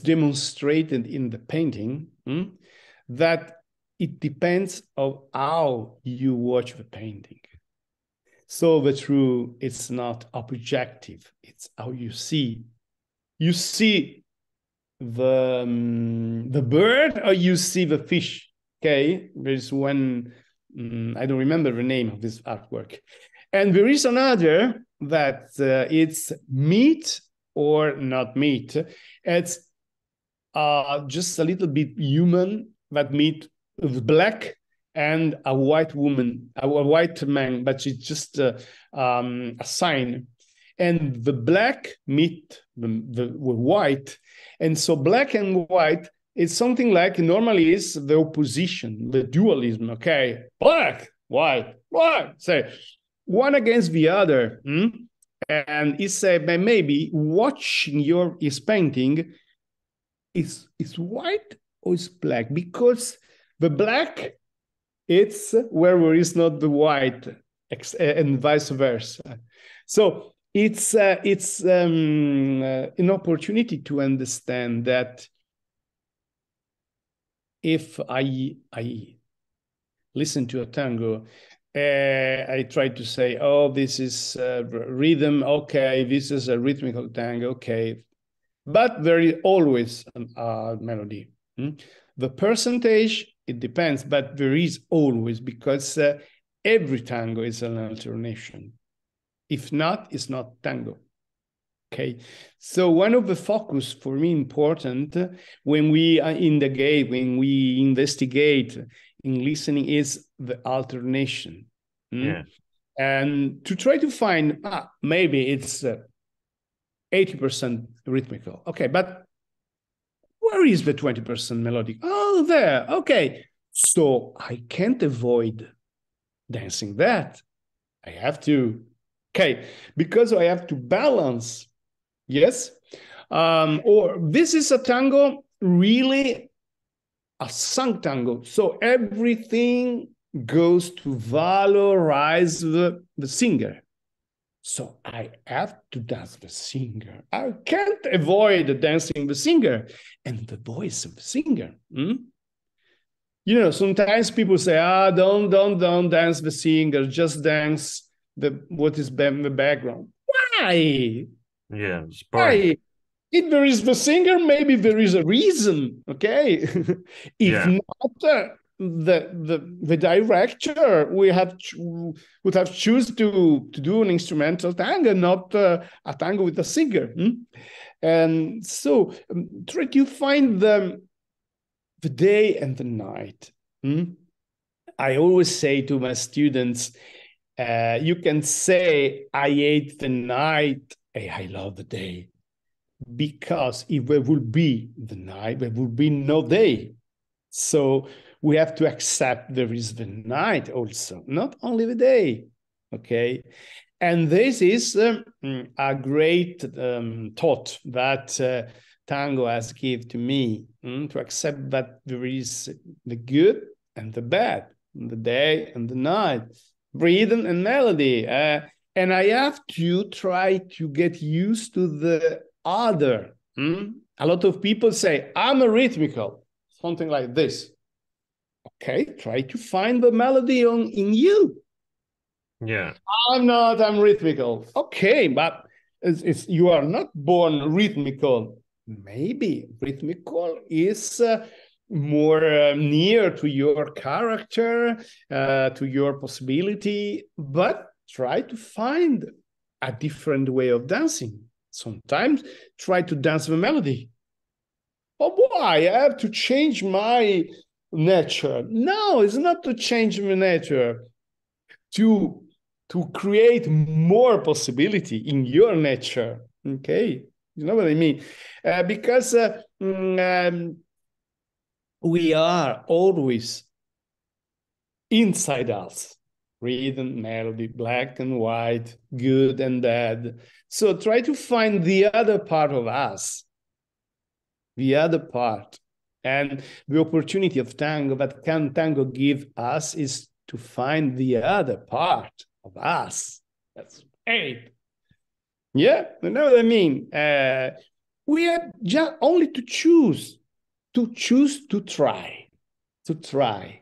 demonstrated in the painting that it depends on how you watch the painting. So the true, it's not objective. It's how you see. You see the bird or you see the fish. Okay, there's one, I don't remember the name of this artwork. And there is another that it's meat or not meat. It's just a little bit human, that meat is black, and a white woman, a white man, but it's just a sign. And the black meet the white. And so black and white is something like normally is the opposition, the dualism, okay? Black, white, say one against the other. And he said, maybe watching his painting is white or is black, because the black, it's where there is not the white, and vice versa. So it's an opportunity to understand that if I listen to a tango, I try to say, oh, this is rhythm, okay, this is a rhythmical tango, okay. But there is always a melody. The percentage, it depends, but there is always, because every tango is an alternation. If not, it's not tango. Okay, so one of the focus for me important when we are in the game, when we investigate in listening, is the alternation. And to try to find, maybe it's 80% rhythmical. Okay, but where is the 20% melodic? Oh, there. Okay. So I can't avoid dancing that. I have to. Okay, because I have to balance. Yes. Or this is a tango, really a sung tango. So everything goes to valorize the singer. So I have to dance the singer. I can't avoid dancing the singer and the voice of the singer. You know, sometimes people say, don't dance the singer, just dance what is in the background. Why? Yeah, it's boring. Why? If there is the singer, maybe there is a reason. Okay, if Yeah, not, the director would have choose to do an instrumental tango, not a tango with a singer. And so try to find the day and the night. I always say to my students, you can say, I hate the night, hey, I love the day. Because if there will be the night, there will be no day. So we have to accept there is the night also, not only the day. Okay. And this is a great thought that tango has given to me, to accept that there is the good and the bad, the day and the night, rhythm and melody. And I have to try to get used to the other. A lot of people say, I'm a rhythmical, something like this. Okay, try to find the melody in you. yeah, I'm rhythmical. Okay, but you are not born rhythmical. Maybe rhythmical is more near to your character, to your possibility, but try to find a different way of dancing. Sometimes try to dance the melody. Oh, why? I have to change my nature. No, it's not to change my nature. To create more possibility in your nature. Okay, you know what I mean? Because we are always inside us, rhythm, melody, black and white, good and bad. So try to find the other part of us, the other part. And the opportunity of tango that can tango give us is to find the other part of us. That's great. Yeah, you know what I mean? We have just only to choose to try, to try.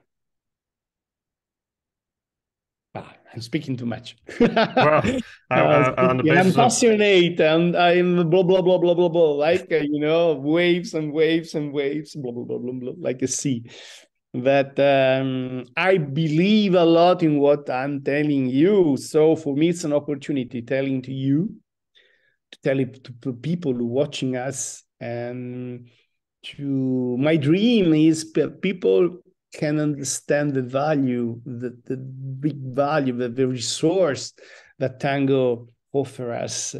I'm speaking too much. well, on the And I'm basis of, passionate and I'm blah, blah, blah, blah, blah, blah, like, waves and waves and waves, blah, blah, blah, blah, blah, like a sea. That I believe a lot in what I'm telling you. So for me, it's an opportunity telling to you, to tell it to people watching us. And to my dream is people can understand the value, the big value, the resource that tango offers us.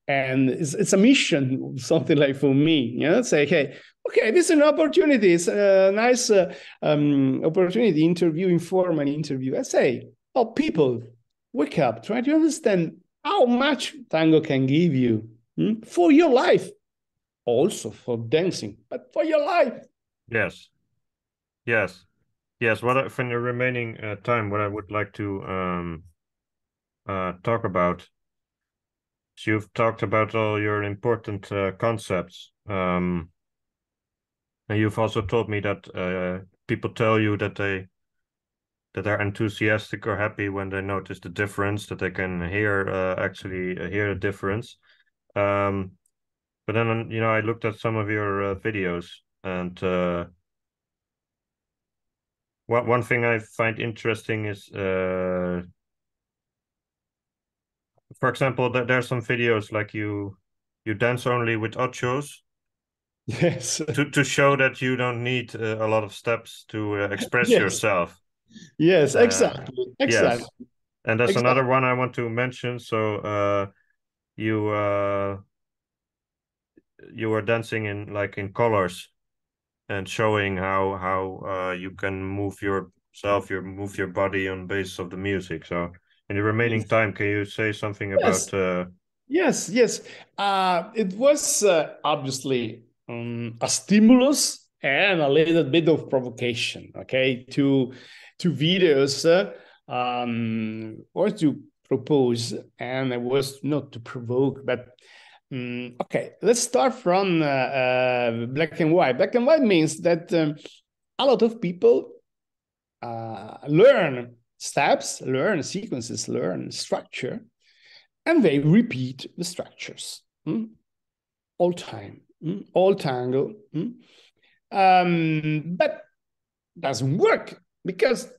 And it's a mission, something like for me, say, hey, okay, this is an opportunity. It's a nice opportunity, informal interview. I say, oh, people, wake up, try to understand how much tango can give you for your life, also for dancing, but for your life. yes, yes, yes. For the remaining time, what I would like to talk about. So you've talked about all your important concepts. And you've also told me that people tell you that they're enthusiastic or happy when they notice the difference, that they can hear actually hear the difference. But then I looked at some of your videos, and one thing I find interesting is, for example, that there's some videos like you dance only with ochos. Yes. To show that you don't need a lot of steps to express Yes. yourself. Yes, Uh, exactly. yes, Exactly. and there's Exactly. another one I want to mention. So you you were dancing in like in colors and showing how you can move yourself, move your body on basis of the music. So in the remaining Yes. time, can you say something about Yes. Yes, yes. It was obviously a stimulus and a little bit of provocation. Okay, to videos or to propose, and it was not to provoke, but okay. Let's start from black and white. Black and white means that a lot of people learn steps, learn sequences, learn structure, and they repeat the structures all time, all tango. But doesn't work because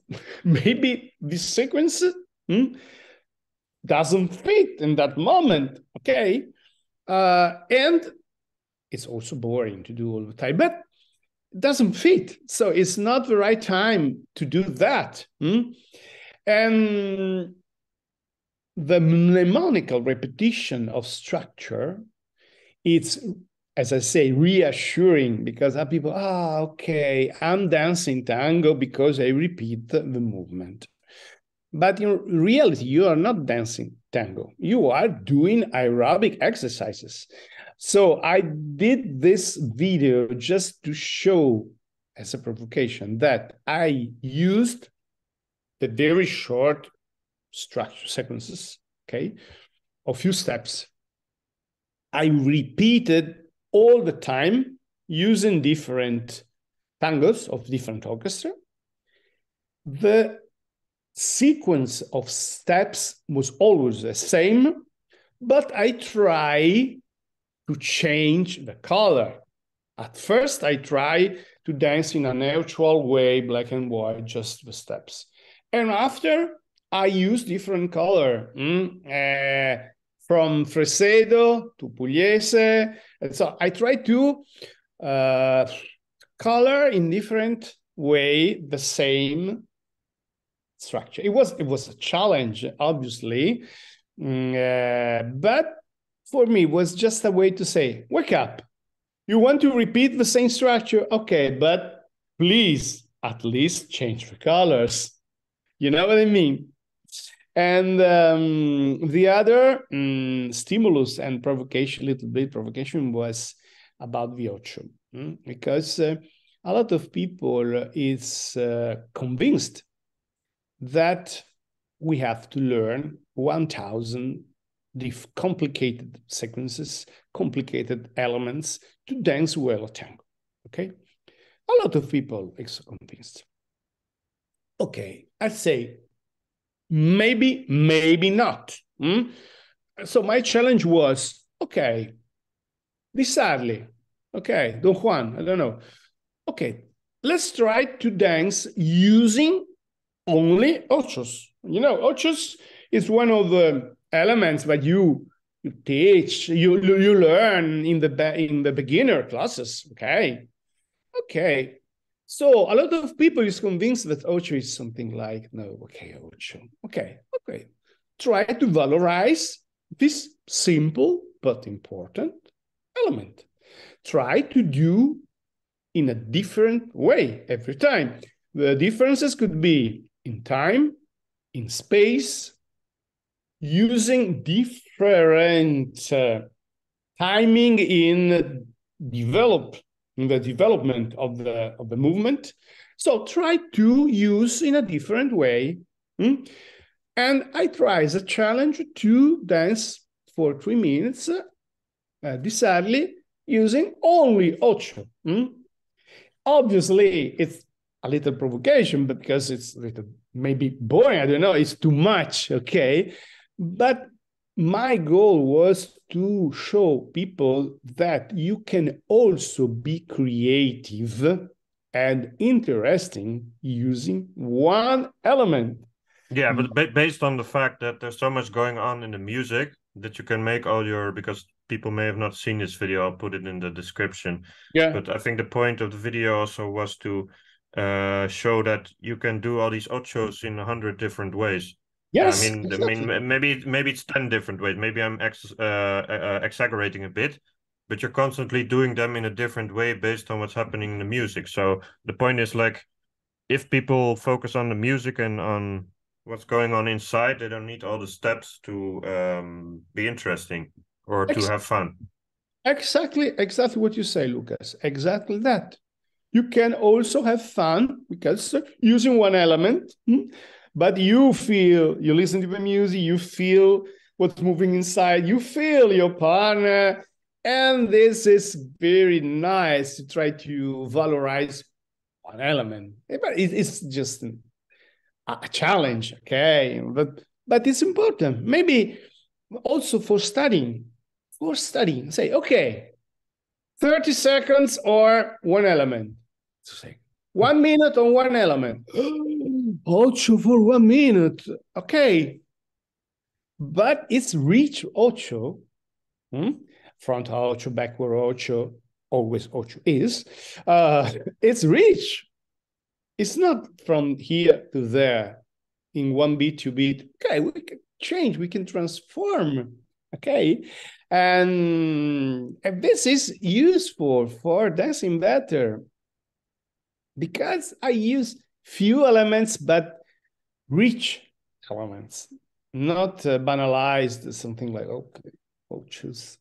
maybe this sequence doesn't fit in that moment. Okay, and it's also boring to do all the time, but it doesn't fit. So it's not the right time to do that. And the mnemonical repetition of structure, it's, as I say, reassuring because people, okay, I'm dancing tango because I repeat the movement. But in reality, you are not dancing tango. You are doing aerobic exercises. So I did this video just to show, as a provocation, that I used the very short structure sequences, okay, a few steps. I repeated all the time using different tangos of different orchestra. The sequence of steps was always the same, but I try to change the color. At first, I try to dance in a neutral way, black and white, just the steps. And after, I use different color. From Fresedo to Pugliese. And so I try to color in different way the same structure. It was a challenge, obviously, but for me, it was just a way to say, wake up. You want to repeat the same structure? Okay, but please at least change the colors. You know what I mean? And the other stimulus and provocation, little bit provocation, was about the ocho, because a lot of people is convinced that we have to learn 1,000 complicated sequences, complicated elements to dance well a tango. Okay, a lot of people is convinced. Okay, I say maybe, maybe not. So my challenge was, okay, bizarrely, okay, Don Juan, I don't know. Okay, let's try to dance using only ochos. You know, ochos is one of the elements that you teach, you learn in the beginner classes. Okay, okay. So a lot of people is convinced that ocho is something like, no, okay, ocho. Okay, okay. Try to valorize this simple but important element. Try to do in a different way every time. The differences could be in time, in space, using different timing in the development of the movement. So try to use in a different way. And I try as a challenge to dance for 3 minutes, bizarrely, using only ocho. Obviously, it's a little provocation, but because it's a little maybe boring, I don't know, it's too much, okay? But my goal was to show people that you can also be creative and interesting using one element. Yeah, but based on the fact that there's so much going on in the music that you can make all your, because people may have not seen this video, I'll put it in the description. Yeah. But I think the point of the video also was to show that you can do all these ochos in 100 different ways. Yes, exactly. Maybe it's 10 different ways. Maybe I'm exaggerating a bit, but you're constantly doing them in a different way based on what's happening in the music. So the point is like, if people focus on the music and on what's going on inside, they don't need all the steps to be interesting or to have fun. Exactly what you say, Lucas. Exactly that. You can also have fun because using one element, but you listen to the music, you feel what's moving inside, you feel your partner. And this is very nice to try to valorize one element. But it's just a challenge, okay? But it's important. Maybe also for studying. Say, okay, 30 seconds or one element. So say 1 minute on one element. Ocho for 1 minute. Okay. But it's reach ocho. Front ocho, backward ocho, always ocho is. It's reach. It's not from here to there in one beat, two beat. Okay, we can change, we can transform. Okay. And this is useful for dancing better because I use few elements, but rich elements, not banalized, something like, okay, I'll choose.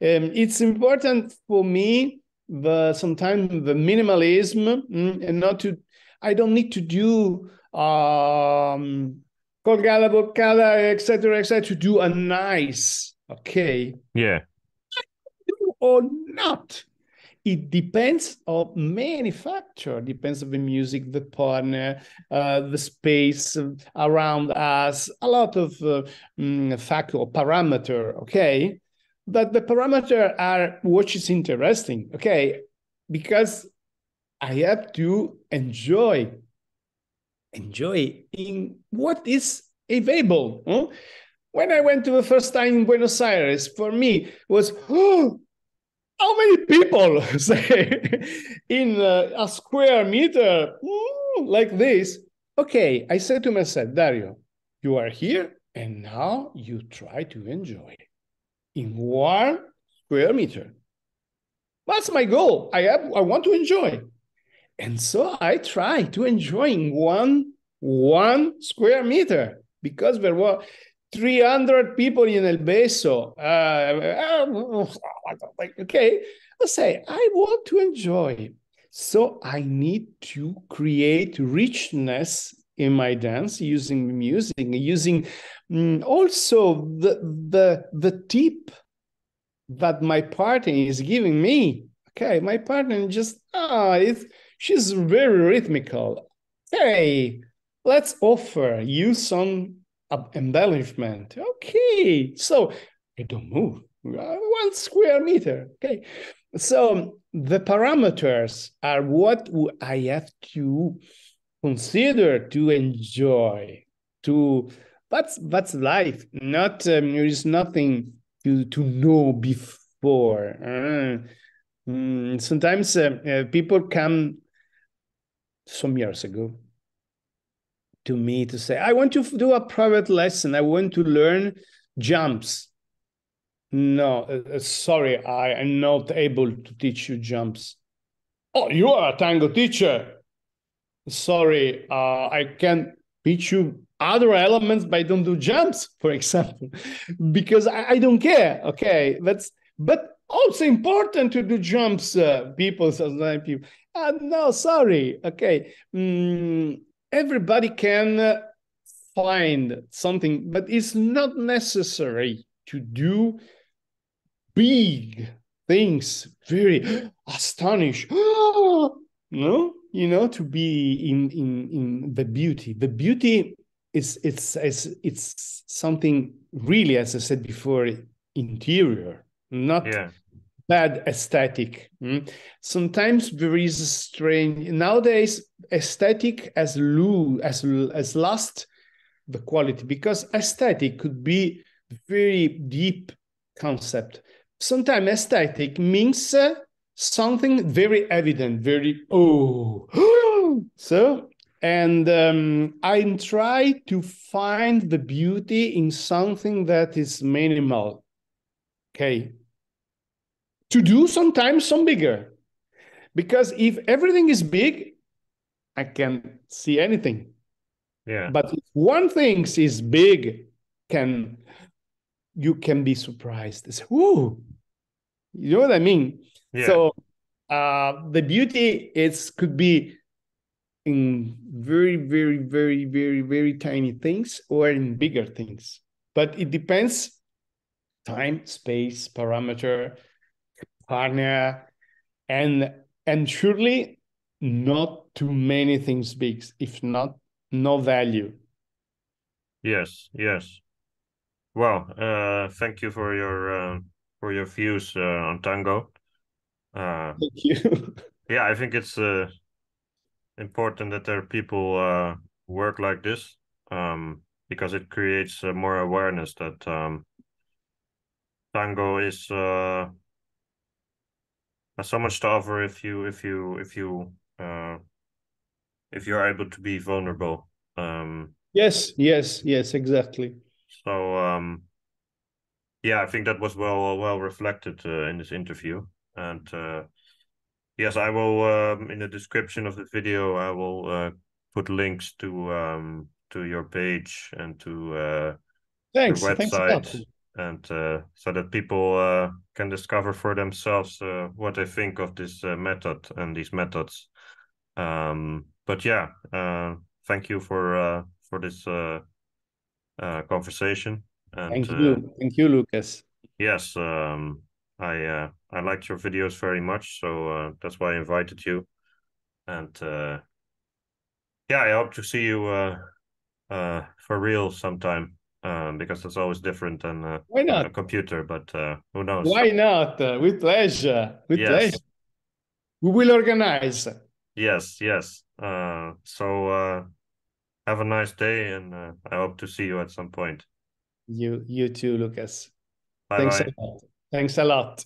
It's important for me, sometimes the minimalism, and not to, I don't need to do colgada, bocada, etc., to do a nice, okay? Yeah. Or not. It depends on many factors. Depends on the music, the partner, the space around us, a lot of factor or parameter, okay? But the parameter are what is interesting, okay? Because I have to enjoy in what is available. Huh? When I went to the first time in Buenos Aires, for me was, oh, how many people say in a square meter like this? Okay, I said to myself, Dario, you are here and now you try to enjoy in 1 square meter. That's my goal. I want to enjoy. And so I try to enjoy in one square meter because there were 300 people in El Beso. Okay, I say, I want to enjoy. So I need to create richness in my dance using music, using also the tip that my partner is giving me. Okay, my partner just, she's very rhythmical. Hey, let's offer you some embellishment. Okay, so I don't move 1 square meter. Okay, so the parameters are what I have to consider to enjoy. That's life. Not there is nothing to know before. Sometimes people come some years ago to me to say, I want to do a private lesson. I want to learn jumps. No, sorry, I am not able to teach you jumps. Oh, you are a tango teacher. Sorry, I can teach you other elements, but I don't do jumps, for example, because I don't care. Okay, but also important to do jumps. People, no, sorry. Okay, everybody can find something, but it's not necessary to do big things, very astonished. No, to be in the beauty. The beauty is it's something really, as I said before, interior, not bad aesthetic. Sometimes there is a strange nowadays aesthetic as lost the quality, because aesthetic could be very deep concept. Sometimes aesthetic means something very evident, very so. And I try to find the beauty in something that is minimal. Okay. to do sometimes some bigger. Because if everything is big, I can't see anything. Yeah. But if one thing is big, you can be surprised. It's, whoo, you know what I mean? Yeah. So the beauty could be in very, very, very, very, very tiny things or in bigger things. But it depends time, space, parameter, partner, and surely not too many things big, if not no value. Yes. Yes. Well, thank you for your views on tango. Thank you. Yeah, I think it's important that there are people who work like this, because it creates more awareness that tango is has so much to offer if you're able to be vulnerable. Yes, yes, yes, exactly. So yeah, I think that was well reflected in this interview. And yes, I will in the description of the video I will put links to your page and to your Thanks a lot. website, and so that people can discover for themselves what they think of this method and these methods. But yeah, thank you for this conversation. And Thank you, Lucas. yes, I liked your videos very much, so that's why I invited you. And yeah, I hope to see you for real sometime, because it's always different than Why a not? computer. But who knows? Why not? With pleasure. With pleasure. Yes, We will organize. yes, yes. So have a nice day, and I hope to see you at some point. You too, Lucas. Bye Thanks a bye. lot. Thanks a lot.